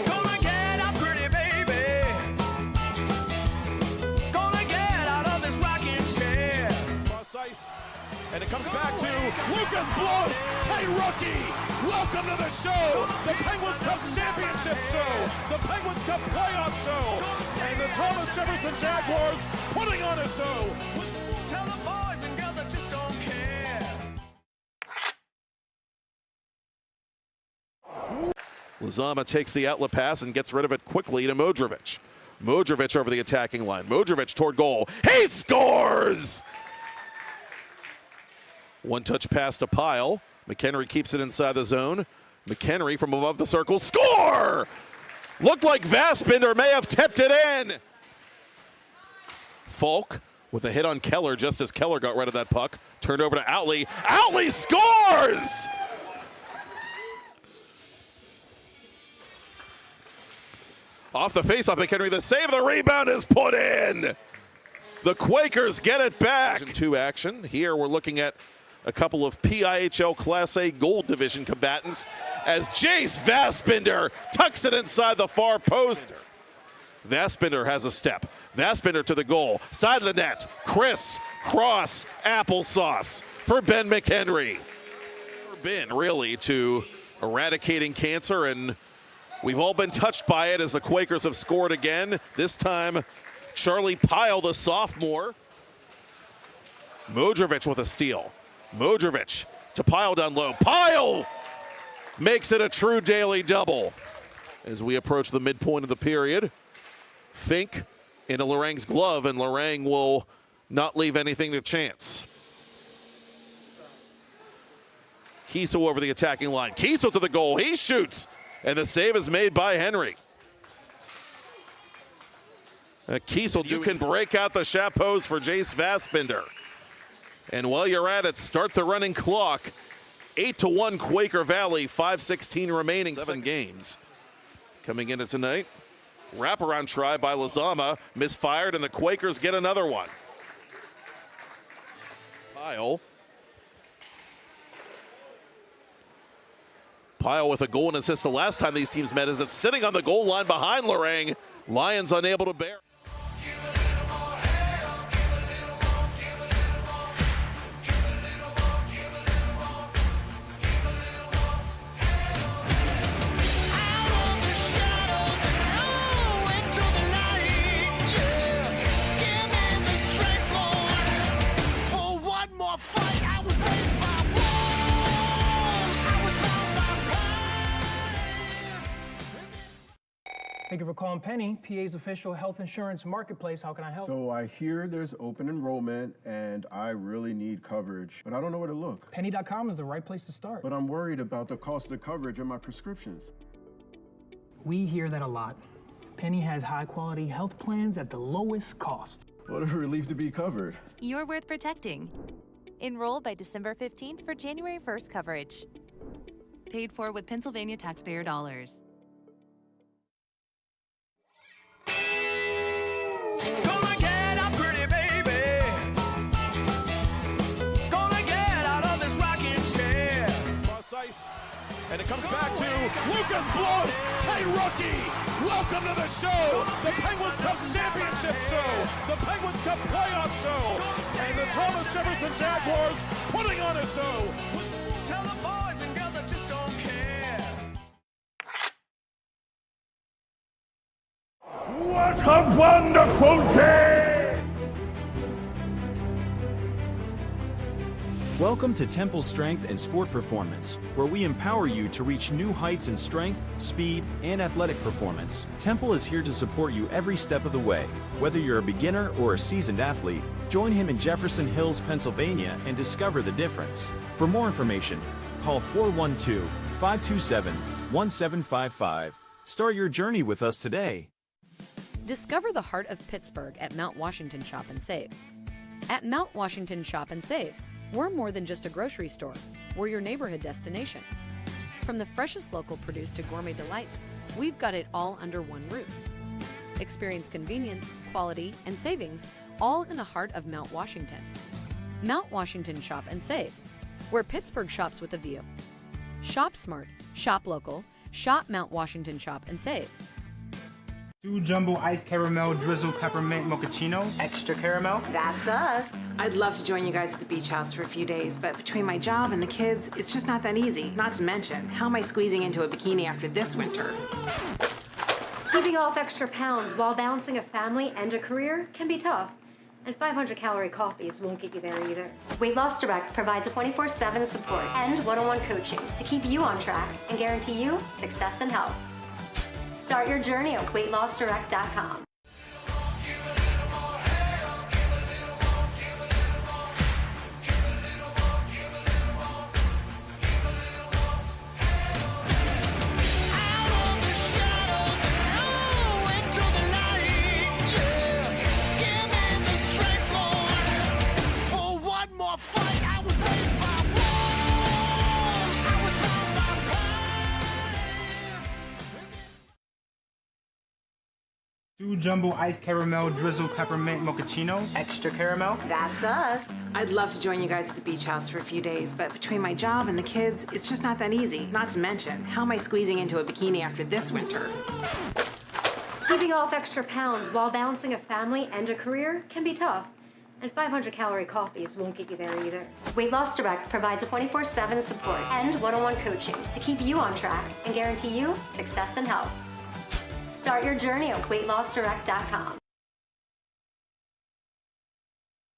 Gonna get up, pretty baby. Gonna get out of this rocking chair. Cross ice, And it comes back to Lucas Blows. Hey, rookie, welcome to the show, the Penguins Cup Championship show, the Penguins Cup playoff show, and the Thomas Jefferson Jaguars putting on a show. Tell the boys and girls I just don't care. Lozama takes the outlet pass and gets rid of it quickly to Modrovic. Modrovic over the attacking line. Modrovic toward goal. He scores! One-touch pass to PIHL. McHenry keeps it inside the zone. McHenry from above the circle. Score! Looked like Vassbinder may have tipped it in. Falk with a hit on Keller just as Keller got rid of that puck. Turned over to Outley. Outley scores! Off the faceoff, McHenry, the save, the rebound is put in. The Quakers get it back. Two action. Here we're looking at a couple of PIHL Class A Gold Division combatants as Jace Vassbinder tucks it inside the far post. Vassbinder has a step. Vassbinder to the goal. Side of the net. Chris Cross applesauce for Ben McHenry. Been really to eradicating cancer, and we've all been touched by it as the Quakers have scored again. This time, Charlie PIHL, the sophomore. Modrovic with a steal. Modrovic to PIHL down low. PIHL makes it a true daily double. As we approach the midpoint of the period, Fink into Lorang's glove, and Lorang will not leave anything to chance. Kiesel over the attacking line. Kiesel to the goal. He shoots. And the save is made by Henry. Kiesel, you can break out the chapeaus for Jace Vassbinder. And while you're at it, start the running clock. 8-1 Quaker Valley, 5:16 remaining. 7 games. Coming into tonight, wraparound try by Lozama, misfired, and the Quakers get another one. PIHL with a goal and assist the last time these teams met as it's sitting on the goal line behind Lorang. Lions unable to bear. Thank you for calling Penny, PA's official health insurance marketplace. How can I help? So I hear there's open enrollment and I really need coverage, but I don't know where to look. Penny.com is the right place to start. But I'm worried about the cost of coverage and my prescriptions. We hear that a lot. Penny has high-quality health plans at the lowest cost. What a relief to be covered. You're worth protecting. Enroll by December 15th for January 1st coverage. Paid for with Pennsylvania taxpayer dollars. Gonna get out, pretty baby. Gonna get out of this rocking chair. Cross ice, and it comes back to Lucas Blows. Hey, rookie, welcome to the show, the Penguins Cup Championship show, the Penguins Cup playoff show, and the Thomas Jefferson Jaguars putting on a show. Tell the boys and girls I just don't care. What a wonderful day! Welcome to Temple Strength and Sport Performance, where we empower you to reach new heights in strength, speed, and athletic performance. Temple is here to support you every step of the way. Whether you're a beginner or a seasoned athlete, join him in Jefferson Hills, Pennsylvania, and discover the difference. For more information, call 412-527-1755. Start your journey with us today. Discover the heart of Pittsburgh at Mount Washington Shop and Save. At Mount Washington Shop and Save, we're more than just a grocery store. We're your neighborhood destination. From the freshest local produce to gourmet delights, we've got it all under one roof. Experience convenience, quality, and savings, all in the heart of Mount Washington. Mount Washington Shop and Save, where Pittsburgh shops with a view. Shop smart, shop local, shop Mount Washington Shop and Save. 2 jumbo ice caramel drizzled peppermint mochaccino, extra caramel. That's us. I'd love to join you guys at the beach house for a few days, but between my job and the kids, it's just not that easy. Not to mention, how am I squeezing into a bikini after this winter? Keeping off extra pounds while balancing a family and a career can be tough. And 500-calorie coffees won't get you there either. Weight Loss Direct provides a 24/7 support and one-on-one coaching to keep you on track and guarantee you success and health. Start your journey at weightlossdirect.com. Two jumbo ice caramel drizzled peppermint mochaccino, extra caramel. That's us. I'd love to join you guys at the beach house for a few days, but between my job and the kids, it's just not that easy. Not to mention, how am I squeezing into a bikini after this winter? Keeping off extra pounds while balancing a family and a career can be tough. And 500-calorie coffees won't get you there either. Weight Loss Direct provides a 24/7 support and one-on-one coaching to keep you on track and guarantee you success and health. Start your journey at weightlossdirect.com.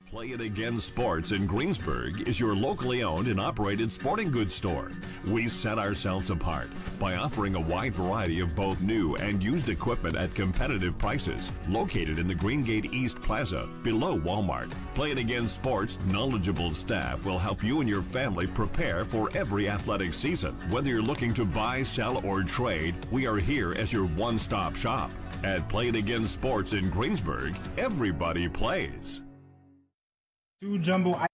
Play It Again Sports in Greensburg is your locally owned and operated sporting goods store. We set ourselves apart by offering a wide variety of both new and used equipment at competitive prices. Located in the Greengate East Plaza, below Walmart, Play It Again Sports' knowledgeable staff will help you and your family prepare for every athletic season. Whether you're looking to buy, sell, or trade, we are here as your one-stop shop. At Play It Again Sports in Greensburg, everybody plays. Two jumbo ice.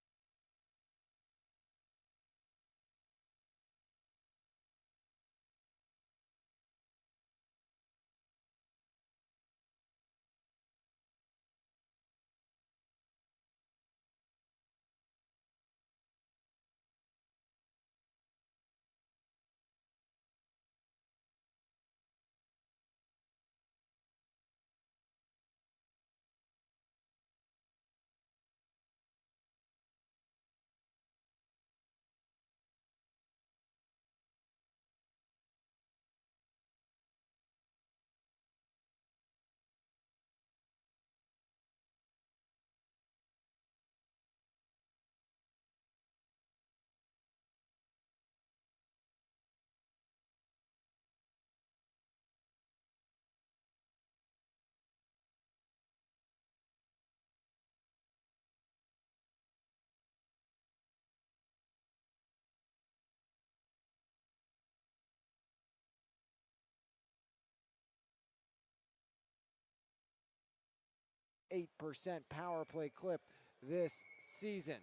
.8% power play clip this season.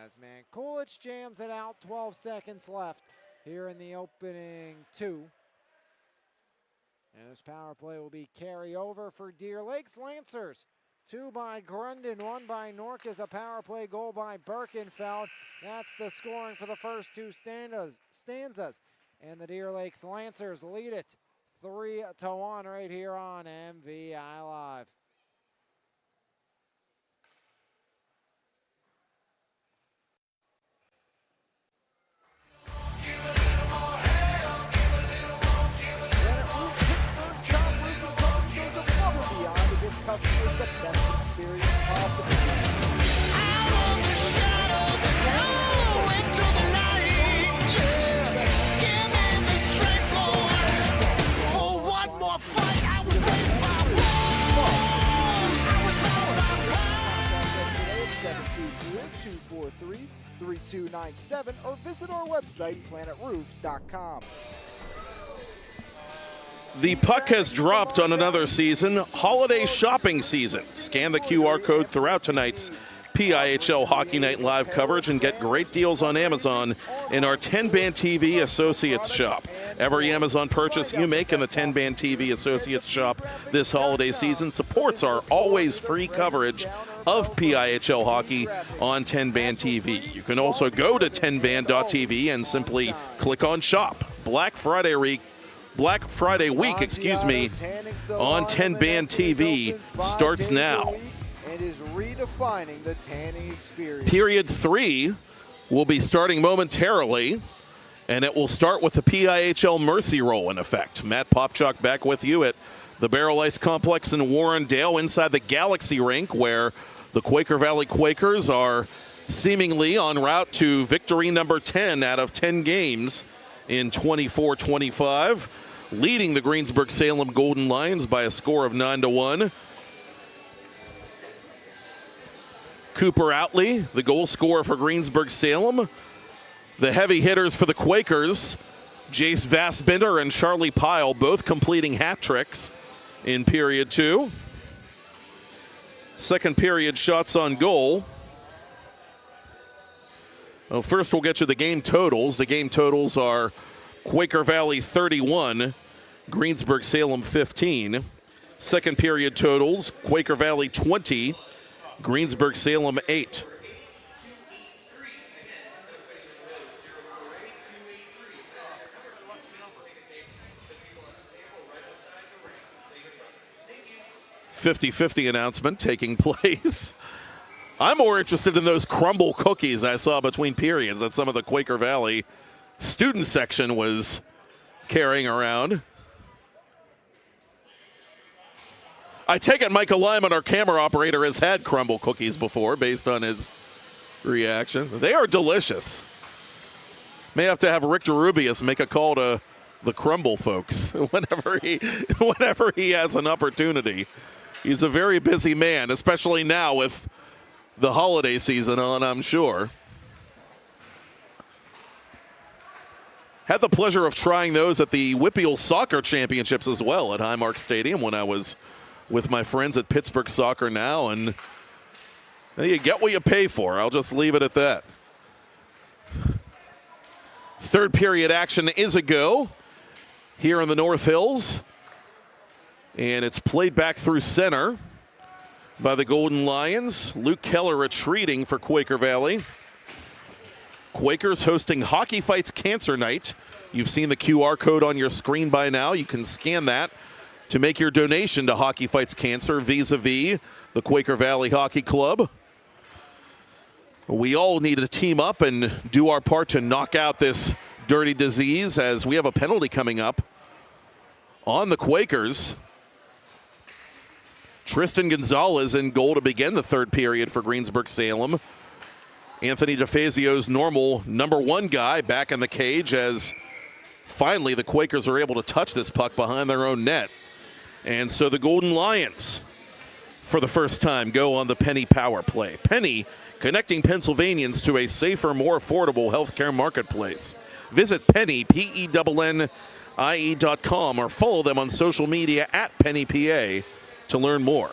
As Mankulich jams it out, 12 seconds left here in the opening 2. And this power play will be carryover for Deer Lakes Lancers. 2 by Grundon, 1 by Norcas, a power play goal by Birkenfeld. That's the scoring for the first 2 stanzas. And the Deer Lakes Lancers lead it 3-1 right here on MVI Live. Customers the best experience possible. Out of the shadows, into the light, yeah. Give me the strength, Lord, for one more fight. I was raised by wolves. I was raised by wolves. 723-243-3297 or visit our website, planetroof.com. The puck has dropped on another season, holiday shopping season. Scan the QR code throughout tonight's PIHL Hockey Night Live coverage and get great deals on Amazon in our TenbandTV Associates shop. Every Amazon purchase you make in the TenbandTV Associates shop this holiday season supports our always free coverage of PIHL hockey on TenbandTV. You can also go to tenband.tv and simply click on shop. Black Friday week, on TenbandTV starts now. And is redefining the tanning experience. Period 3 will be starting momentarily, and it will start with the PIHL Mercy Roll in effect. Matt Popchock back with you at the Baierl Ice Complex in Warrendale inside the Galaxy Rink, where the Quaker Valley Quakers are seemingly en route to victory number 10 out of 10 games in 24-25, leading the Greensburg Salem Golden Lions by a score of 9-1. Cooper Outley, the goal scorer for Greensburg Salem. The heavy hitters for the Quakers, Jace Vassbinder and Charlie Pyle, both completing hat tricks in period 2. Second period shots on goal. Well, first we'll get you the game totals. The game totals are Quaker Valley 31, Greensburg Salem 15. Second period totals, Quaker Valley 20, Greensburg Salem 8. .50-50 announcement taking place. I'm more interested in those crumble cookies I saw between periods that some of the Quaker Valley student section was carrying around. I take it Michael Lyman, our camera operator, has had crumble cookies before based on his reaction. They are delicious. May have to have Rick DeRubius make a call to the crumble folks whenever he has an opportunity. He's a very busy man, especially now with the holiday season on, I'm sure. Had the pleasure of trying those at the Whippeal Soccer Championships as well at Highmark Stadium when I was with my friends at Pittsburgh Soccer Now, and you get what you pay for. I'll just leave it at that. Third period action is a go here in the North Hills. And it's played back through center by the Golden Lions. Luke Keller retreating for Quaker Valley. Quakers hosting Hockey Fights Cancer Night. You've seen the QR code on your screen by now. You can scan that to make your donation to Hockey Fights Cancer vis-a-vis the Quaker Valley Hockey Club. We all need to team up and do our part to knock out this dirty disease, as we have a penalty coming up on the Quakers. Tristan Gonzalez in goal to begin the third period for Greensburg Salem. Anthony DeFazio's normal number 1 guy back in the cage, as finally the Quakers are able to touch this puck behind their own net. And so the Golden Lions, for the first time, go on the Penny power play. Penny, connecting Pennsylvanians to a safer, more affordable healthcare marketplace. Visit Penny, PENNIE.com, or follow them on social media at PennyPA to learn more.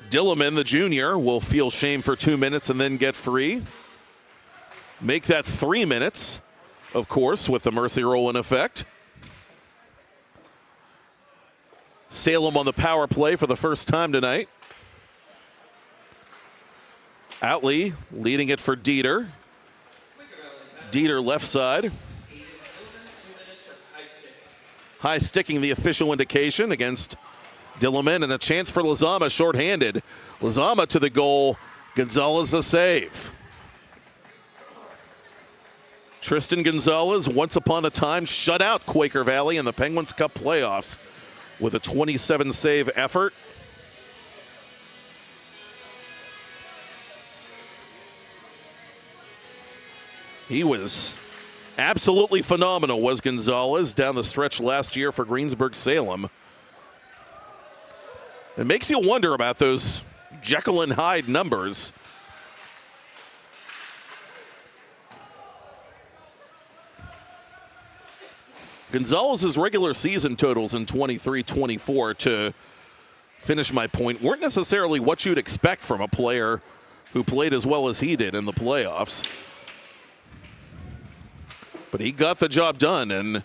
Dilliman, the junior, will feel shame for 2 minutes and then get free. Make that 3 minutes, of course, with the mercy roll in effect. Salem on the power play for the first time tonight. Outley leading it for Dieter. Dieter left side. High sticking the official indication against Dilliman, and a chance for Lazama shorthanded. Lazama to the goal. Gonzalez a save. Tristan Gonzalez, once upon a time, shut out Quaker Valley in the Penguins Cup playoffs with a 27-save effort. He was absolutely phenomenal, was Gonzalez, down the stretch last year for Greensburg Salem. It makes you wonder about those Jekyll and Hyde numbers. Gonzalez's regular season totals in 23-24, to finish my point, weren't necessarily what you'd expect from a player who played as well as he did in the playoffs. But he got the job done and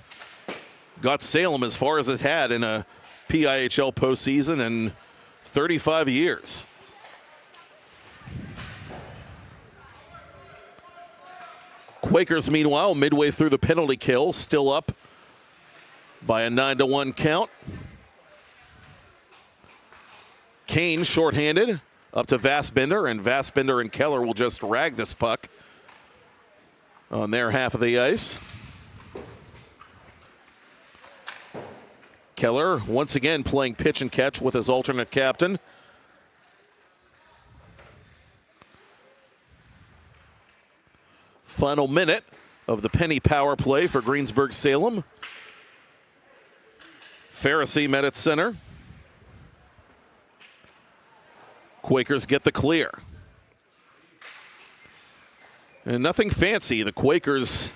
got Salem as far as it had in a PIHL postseason in 35 years. Quakers, meanwhile, midway through the penalty kill, still up by a 9-1 count. Kane shorthanded up to Vassbender, and Vassbender and Keller will just rag this puck on their half of the ice. Keller once again playing pitch and catch with his alternate captain. Final minute of the penny power play for Greensburg Salem. Pharisee met at center. Quakers get the clear. And nothing fancy. The Quakers,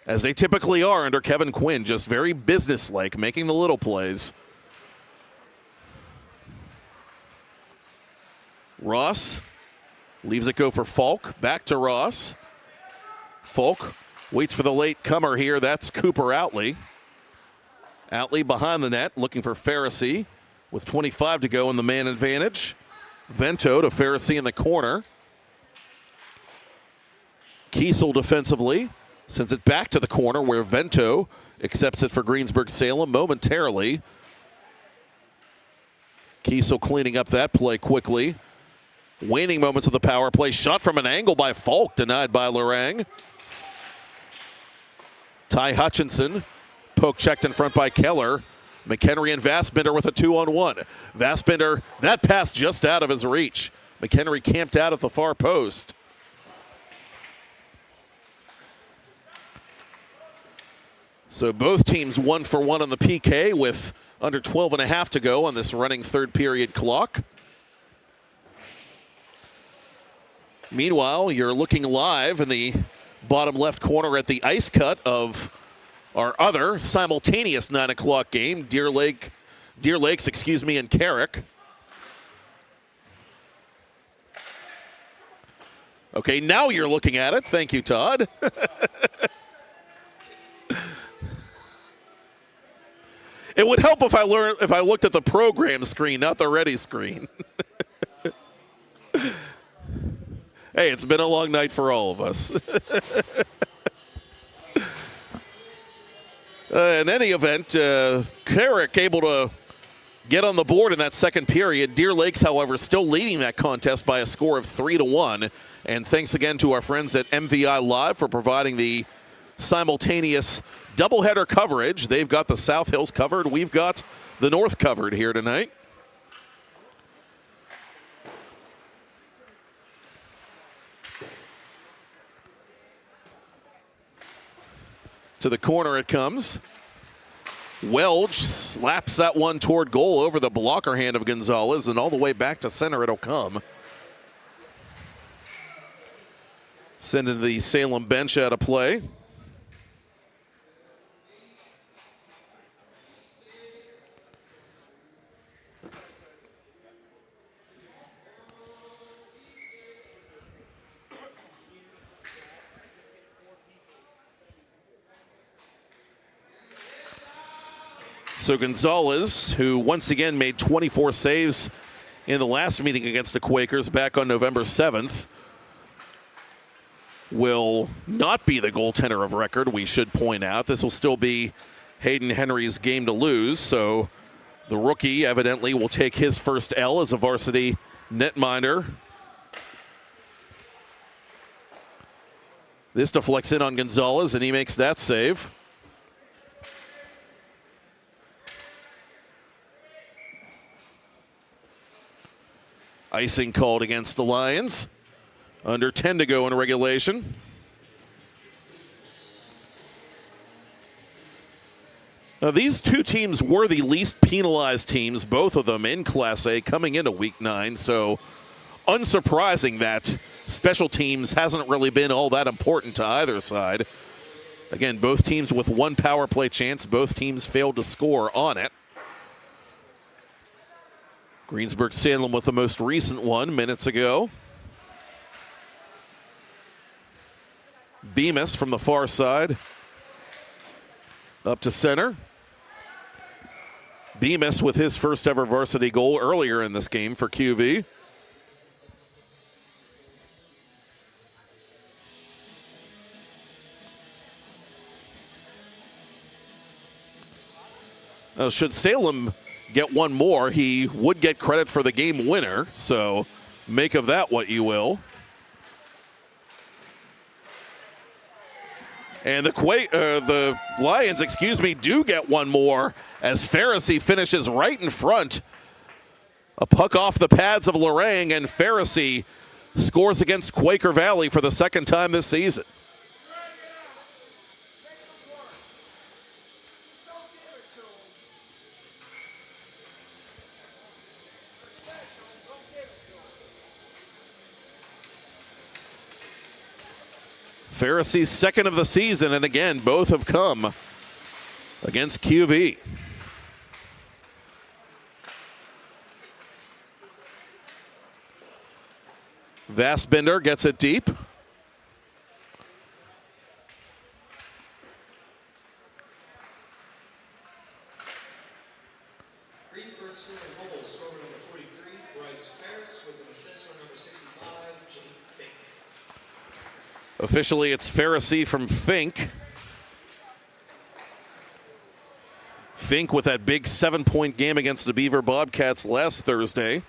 as they typically are under Kevin Quinn, just very businesslike, making the little plays. Ross leaves it go for Falk. Back to Ross. Falk waits for the late comer here. That's Cooper Outley. Outley behind the net, looking for Pharisee with 25 to go in the man advantage. Vento to Pharisee in the corner. Kiesel defensively sends it back to the corner where Vento accepts it for Greensburg Salem momentarily. Kiesel cleaning up that play quickly. Waning moments of the power play. Shot from an angle by Falk, denied by Lorang. Ty Hutchinson, poke checked in front by Keller. McHenry and Vassbender with a 2-on-1. Vassbender, that pass just out of his reach. McHenry camped out at the far post. So both teams 1 for 1 on the PK with under 12.5 to go on this running third period clock. Meanwhile, you're looking live in the bottom left corner at the ice cut of our other simultaneous 9 o'clock game, Deer Lakes, and Carrick. Okay, now you're looking at it. Thank you, Todd. It would help if I looked at the program screen, not the ready screen. Hey, it's been a long night for all of us. In any event, Carrick able to get on the board in that second period. Deer Lakes, however, still leading that contest by a score of 3-1. And thanks again to our friends at MVI Live for providing the simultaneous doubleheader coverage. They've got the South Hills covered. We've got the North covered here tonight. To the corner it comes. Welch slaps that one toward goal over the blocker hand of Gonzalez, and all the way back to center it'll come. Sending the Salem bench out of play. So Gonzalez, who once again made 24 saves in the last meeting against the Quakers back on November 7th, will not be the goaltender of record, we should point out. This will still be Hayden Henry's game to lose, so the rookie evidently will take his first L as a varsity netminder. This deflects in on Gonzalez, and he makes that save. Icing called against the Lions. Under 10 to go in regulation. Now, these two teams were the least penalized teams, both of them in Class A coming into Week 9, so unsurprising that special teams hasn't really been all that important to either side. Again, both teams with one power play chance. Both teams failed to score on it. Greensburg Salem with the most recent one minutes ago. Bemis from the far side. Up to center. Bemis with his first ever varsity goal earlier in this game for QV. Now, should Salem get one more, he would get credit for the game winner, so make of that what you will. And the Lions, do get one more as Pharisee finishes right in front. A puck off the pads of Lorang, and Pharisee scores against Quaker Valley for the second time this season. Pharisee's second of the season, and again, both have come against QV. Vassbender gets it deep. Greensburg Salem goal, scorer number 43, Bryce Ferris, with an assist for number 65, Jake Fink. Officially, it's Pharisee from Fink. Fink with that big 7-point game against the Beaver Bobcats last Thursday.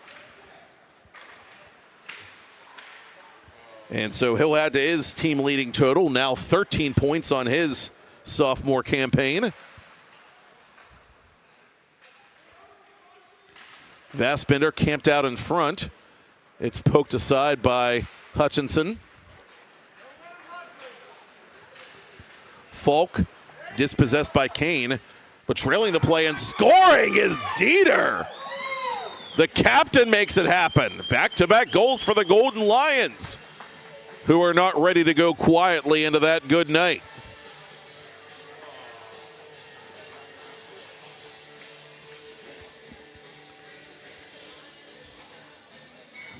And so he'll add to his team leading total, now 13 points on his sophomore campaign. Vassbender camped out in front. It's poked aside by Hutchinson. Falk dispossessed by Kane, but trailing the play and scoring is Dieter. The captain makes it happen. Back-to-back goals for the Golden Lions, who are not ready to go quietly into that good night.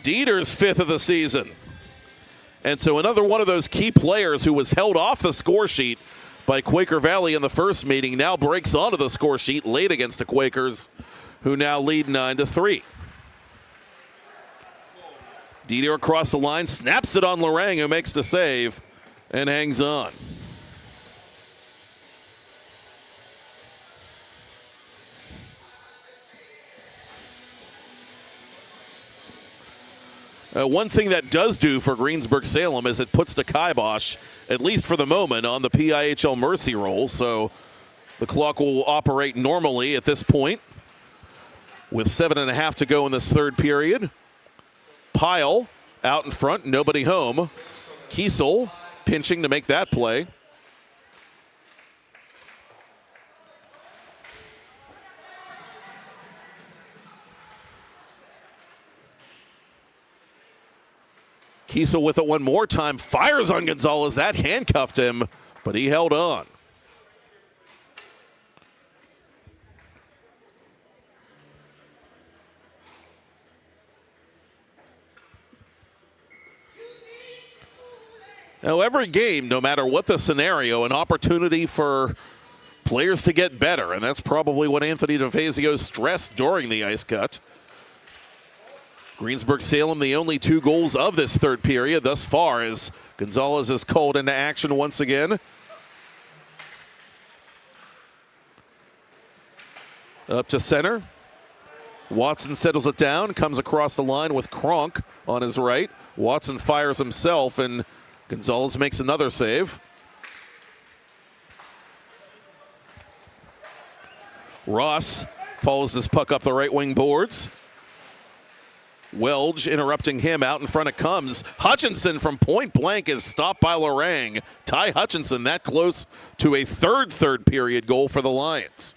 Dieter's fifth of the season. And so another one of those key players who was held off the score sheet by Quaker Valley in the first meeting now breaks onto the score sheet late against the Quakers, who now lead 9-3. Dieter across the line, snaps it on Lorang, who makes the save and hangs on. One thing that does do for Greensburg Salem is it puts the kibosh, at least for the moment, on the PIHL mercy roll. So the clock will operate normally at this point with 7.5 to go in this third period. Pyle out in front, nobody home. Kiesel pinching to make that play. Kiesel with it one more time, fires on Gonzalez. That handcuffed him, but he held on. Now, every game, no matter what the scenario, an opportunity for players to get better, and that's probably what Anthony DeFazio stressed during the ice cut. Greensburg Salem, the only 2 goals of this third period thus far, as Gonzalez is called into action once again. Up to center. Watson settles it down, comes across the line with Kronk on his right. Watson fires himself, and Gonzalez makes another save. Ross follows this puck up the right wing boards. Welge interrupting him. Out in front it comes. Hutchinson from point blank is stopped by Lorang. Ty Hutchinson that close to a third period goal for the Lions.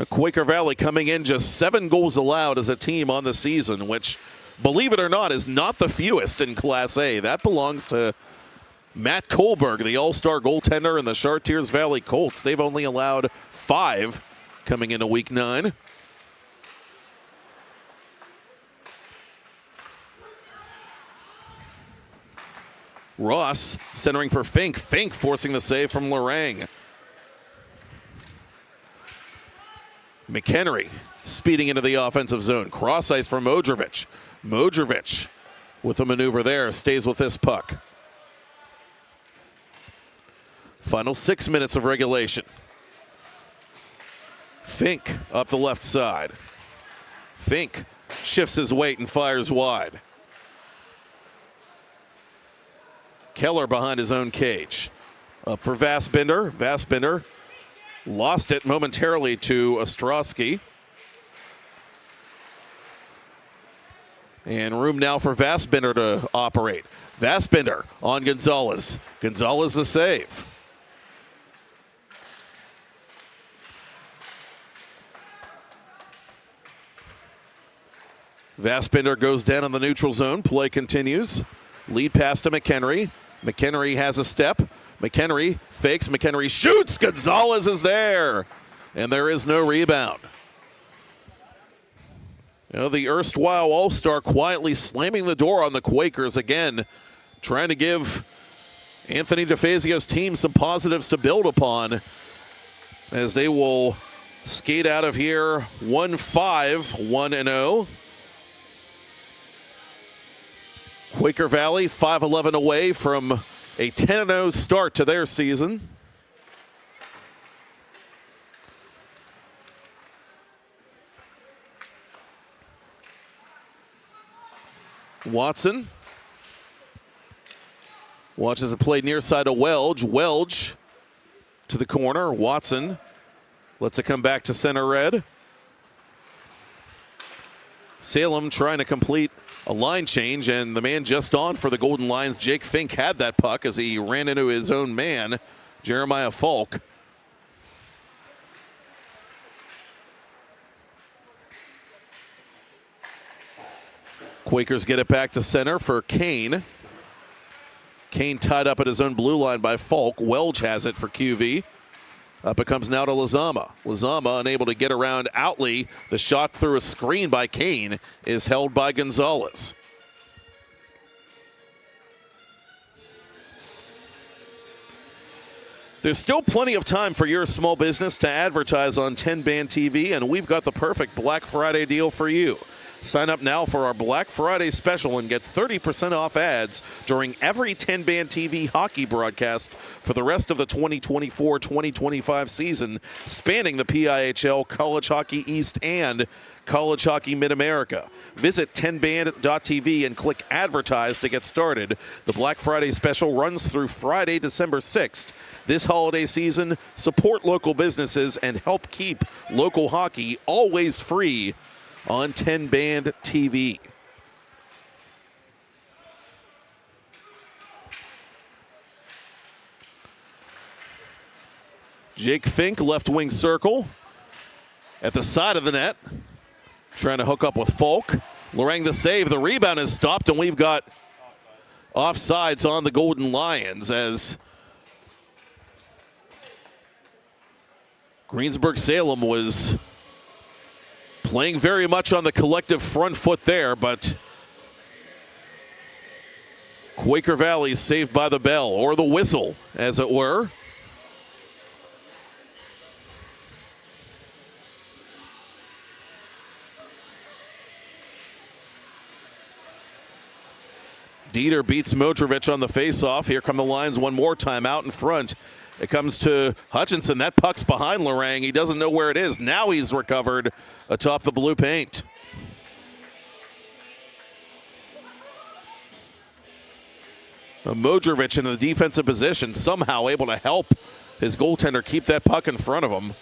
Quaker Valley coming in just 7 goals allowed as a team on the season, which, believe it or not, is not the fewest in Class A. That belongs to Matt Kohlberg, the all-star goaltender in the Chartiers Valley Colts. They've only allowed 5 coming into Week 9. Ross centering for Fink. Fink forcing the save from Lorang. McHenry speeding into the offensive zone. Cross ice from Modrovic. Modrovic with a maneuver there, stays with this puck. Final 6 minutes of regulation. Fink up the left side. Fink shifts his weight and fires wide. Keller behind his own cage. Up for Vassbinder. Vassbinder lost it momentarily to Ostrowski. And room now for Vassbinder to operate. Vassbinder on Gonzalez. Gonzalez the save. Vassbinder goes down in the neutral zone. Play continues. Lead pass to McHenry. McHenry has a step. McHenry fakes. McHenry shoots. Gonzalez is there. And there is no rebound. You know, the erstwhile All-Star quietly slamming the door on the Quakers again, trying to give Anthony DeFazio's team some positives to build upon as they will skate out of here 1-5, 1-0. Quaker Valley 5-11 away from a 10-0 start to their season. Watson watches it play near side of Welge. Welge to the corner. Watson lets it come back to center red. Salem trying to complete a line change, and the man just on for the Golden Lions, Jake Fink, had that puck as he ran into his own man, Jeremiah Falk. Quakers get it back to center for Kane. Kane tied up at his own blue line by Falk. Welge has it for QV. Up it comes now to Lizama. Lizama unable to get around Outley. The shot through a screen by Kane is held by Gonzalez. There's still plenty of time for your small business to advertise on TenbandTV, and we've got the perfect Black Friday deal for you. Sign up now for our Black Friday special and get 30% off ads during every TenbandTV hockey broadcast for the rest of the 2024-2025 season, spanning the PIHL, College Hockey East, and College Hockey Mid-America. Visit TenbandTV and click Advertise to get started. The Black Friday special runs through Friday, December 6th. This holiday season, support local businesses and help keep local hockey always free on TenbandTV. Jake Fink, left wing circle. At the side of the net. Trying to hook up with Falk. Lorang the save. The rebound is stopped, and we've got offsides on the Golden Lions as Greensburg Salem was playing very much on the collective front foot there, but Quaker Valley saved by the bell, or the whistle, as it were. Dieter beats Modrovic on the faceoff. Here come the Lions one more time out in front. It comes to Hutchinson. That puck's behind Lorang. He doesn't know where it is. Now he's recovered atop the blue paint. Modrovic in the defensive position, somehow able to help his goaltender keep that puck in front of him.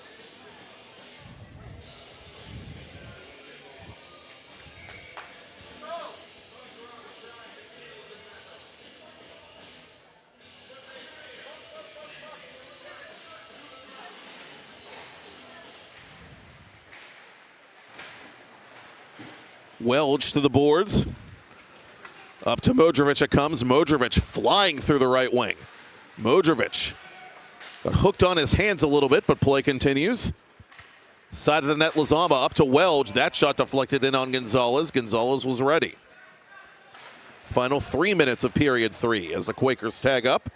Welch to the boards. Up to Modrovic it comes. Modrovic flying through the right wing. Modrovic got hooked on his hands a little bit, but play continues. Side of the net, Lazama up to Welch. That shot deflected in on Gonzalez. Gonzalez was ready. Final 3 minutes of period 3 as the Quakers tag up.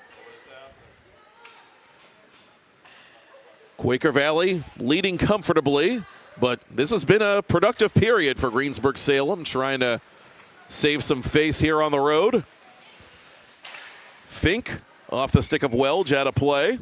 Quaker Valley leading comfortably, but this has been a productive period for Greensburg Salem, trying to save some face here on the road. Fink off the stick of Welch, out of play.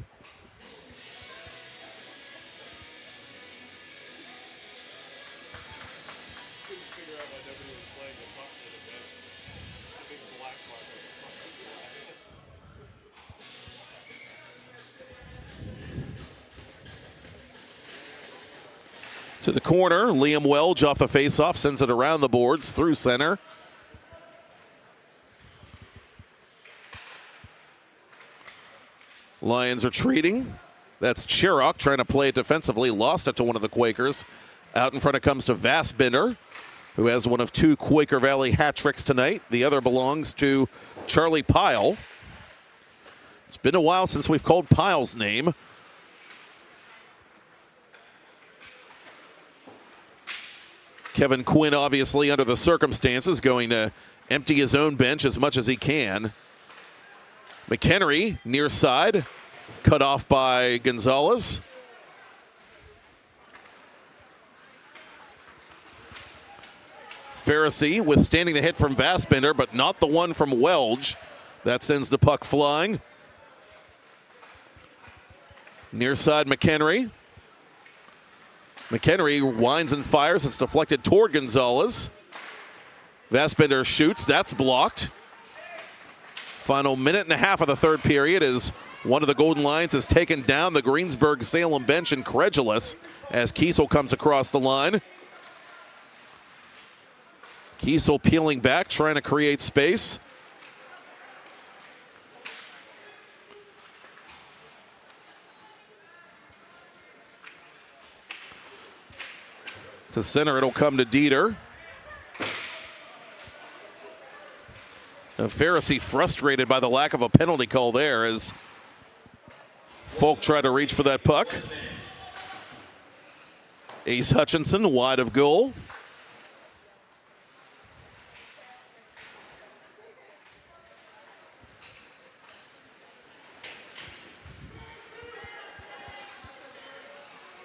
To the corner, Liam Welch off the faceoff, sends it around the boards through center. Lions retreating. That's Chirok trying to play it defensively, lost it to one of the Quakers. Out in front it comes to Vassbinder, who has one of 2 Quaker Valley hat tricks tonight. The other belongs to Charlie Pyle. It's been a while since we've called Pyle's name. Kevin Quinn, obviously, under the circumstances, going to empty his own bench as much as he can. McHenry, near side, cut off by Gonzalez. Pharisee withstanding the hit from Vassbinder, but not the one from Welch. That sends the puck flying. Near side, McHenry. McHenry winds and fires. It's deflected toward Gonzalez. Vassbinder shoots. That's blocked. Final minute and a half of the third period as one of the Golden Lions has taken down the Greensburg Salem bench, incredulous, as Kiesel comes across the line. Kiesel peeling back, trying to create space. To center, it'll come to Dieter. Now, Pharisee frustrated by the lack of a penalty call there as Folk tried to reach for that puck. Ace Hutchinson wide of goal.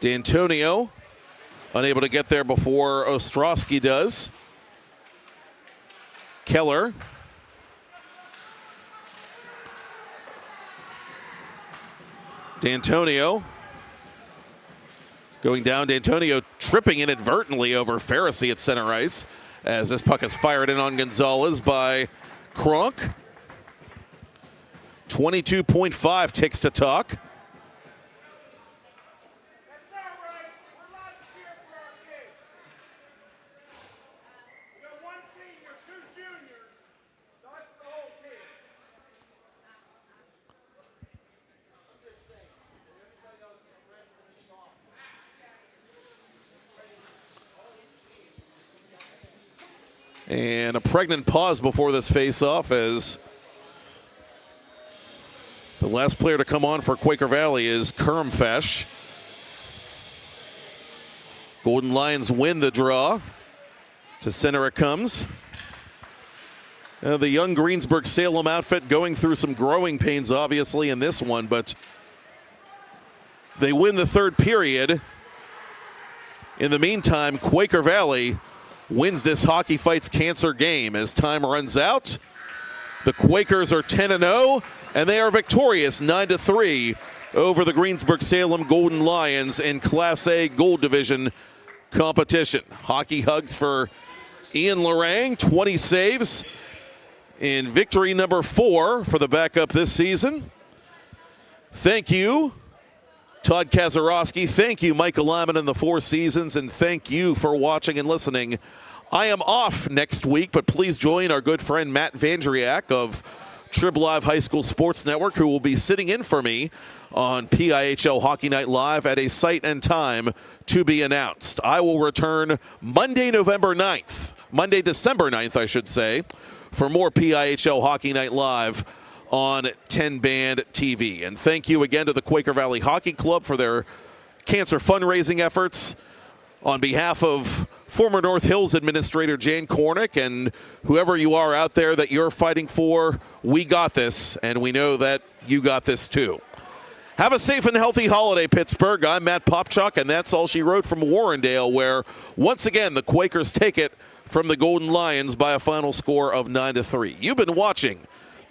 D'Antonio unable to get there before Ostrowski does. Keller. D'Antonio going down. D'Antonio tripping inadvertently over Pharisee at center ice as this puck is fired in on Gonzalez by Kronk. 22.5 ticks to talk. And a pregnant pause before this face-off as the last player to come on for Quaker Valley is Kermfesh. Golden Lions win the draw. To center it comes. The young Greensburg Salem outfit going through some growing pains, obviously, in this one, but they win the third period. In the meantime, Quaker Valley wins this Hockey Fights Cancer game as time runs out. The Quakers are 10-0, and they are victorious 9-3 over the Greensburg Salem Golden Lions in Class A Gold Division competition. Hockey hugs for Ian Lorang, 20 saves in victory number 4 for the backup this season. Thank you, Todd Kazarowski. Thank you, Michael Lyman in the Four Seasons, and thank you for watching and listening. I am off next week, but please join our good friend Matt Vandriak of Trib Live High School Sports Network, who will be sitting in for me on PIHL Hockey Night Live at a site and time to be announced. I will return Monday, November 9th Monday, December 9th, I should say, for more PIHL Hockey Night Live on 10bandTV. And thank you again to the Quaker Valley Hockey Club for their cancer fundraising efforts. On behalf of former North Hills Administrator Jan Kornick and whoever you are out there that you're fighting for, we got this, and we know that you got this too. Have a safe and healthy holiday, Pittsburgh. I'm Matt Popchock, and that's all she wrote from Warrendale, where once again the Quakers take it from the Golden Lions by a final score of 9-3. You've been watching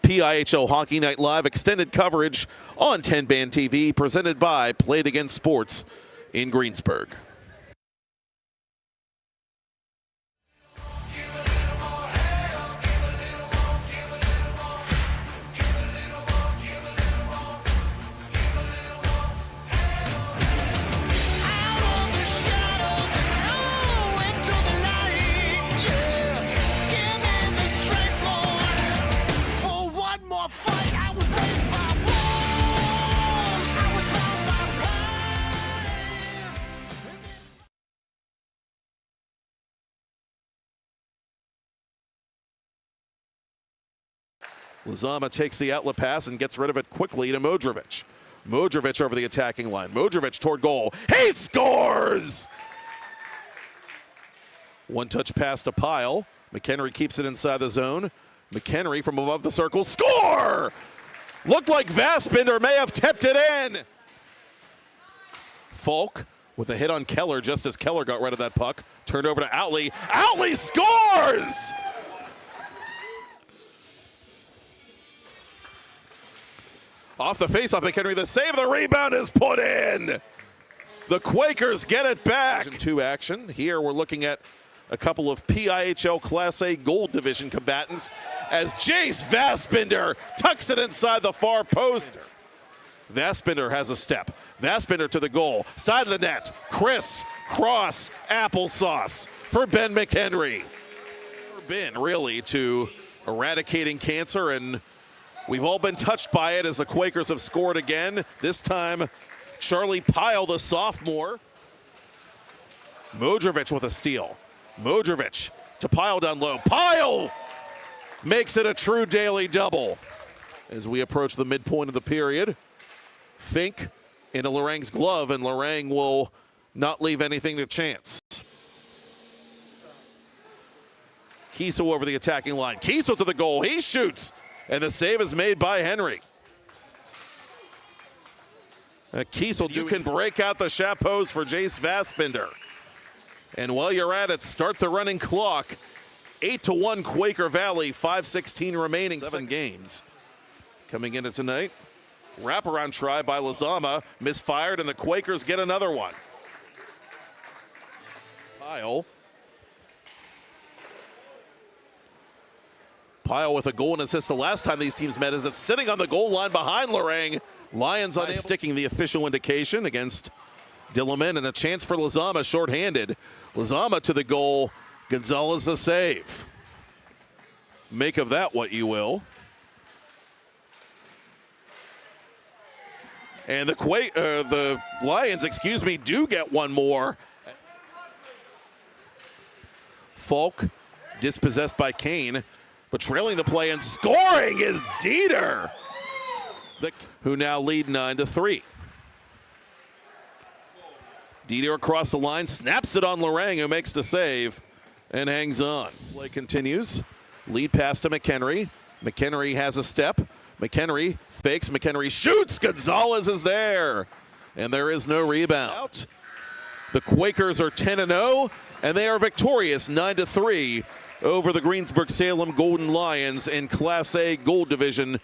PIHL Hockey Night Live, extended coverage on 10bandTV, presented by Play It Again Sports in Greensburg. Lozama takes the outlet pass and gets rid of it quickly to Modrovic. Modrovic over the attacking line. Modrovic toward goal. He scores! One-touch pass to PIHL. McHenry keeps it inside the zone. McHenry from above the circle. Score! Looked like Vaspinder may have tipped it in. Falk with a hit on Keller just as Keller got rid of that puck. Turned over to Outley. Outley scores! Off the faceoff, McHenry, the save, the rebound is put in. The Quakers get it back. Two action. Here we're looking at a couple of PIHL Class A Gold Division combatants as Jace Vaspinder tucks it inside the far post. Vaspinder has a step. Vaspinder to the goal. Side of the net. Chris Cross applesauce for Ben McHenry. Been really to eradicating cancer, and we've all been touched by it as the Quakers have scored again. This time, Charlie PIHL, the sophomore. Modrovic with a steal. Modrovic to PIHL down low. PIHL makes it a true daily double. As we approach the midpoint of the period, Fink into Lorang's glove, and Lorang will not leave anything to chance. Kiesel over the attacking line. Kiesel to the goal. He shoots. And the save is made by Henry. Kiesel, you can break out the chapeaus for Jace Vaspinder. And while you're at it, start the running clock. 8-1 Quaker Valley, 5:16 remaining. 7 games. Coming into tonight, wraparound try by Lozama, misfired, and the Quakers get another one. PIHL with a goal and assist the last time these teams met as it's sitting on the goal line behind Lorang. Lions unable, sticking the official indication against Dillerman, and a chance for Lozama shorthanded. Lozama to the goal. Gonzalez a save. Make of that what you will. And the Lions, do get one more. Falk dispossessed by Kane. But trailing the play and scoring is Dieter, who now lead 9-3. Dieter across the line, snaps it on Lorang, who makes the save and hangs on. Play continues. Lead pass to McHenry. McHenry has a step. McHenry fakes. McHenry shoots. Gonzalez is there. And there is no rebound. The Quakers are 10-0, and they are victorious 9-3 over the Greensburg Salem Golden Lions in Class A Gold Division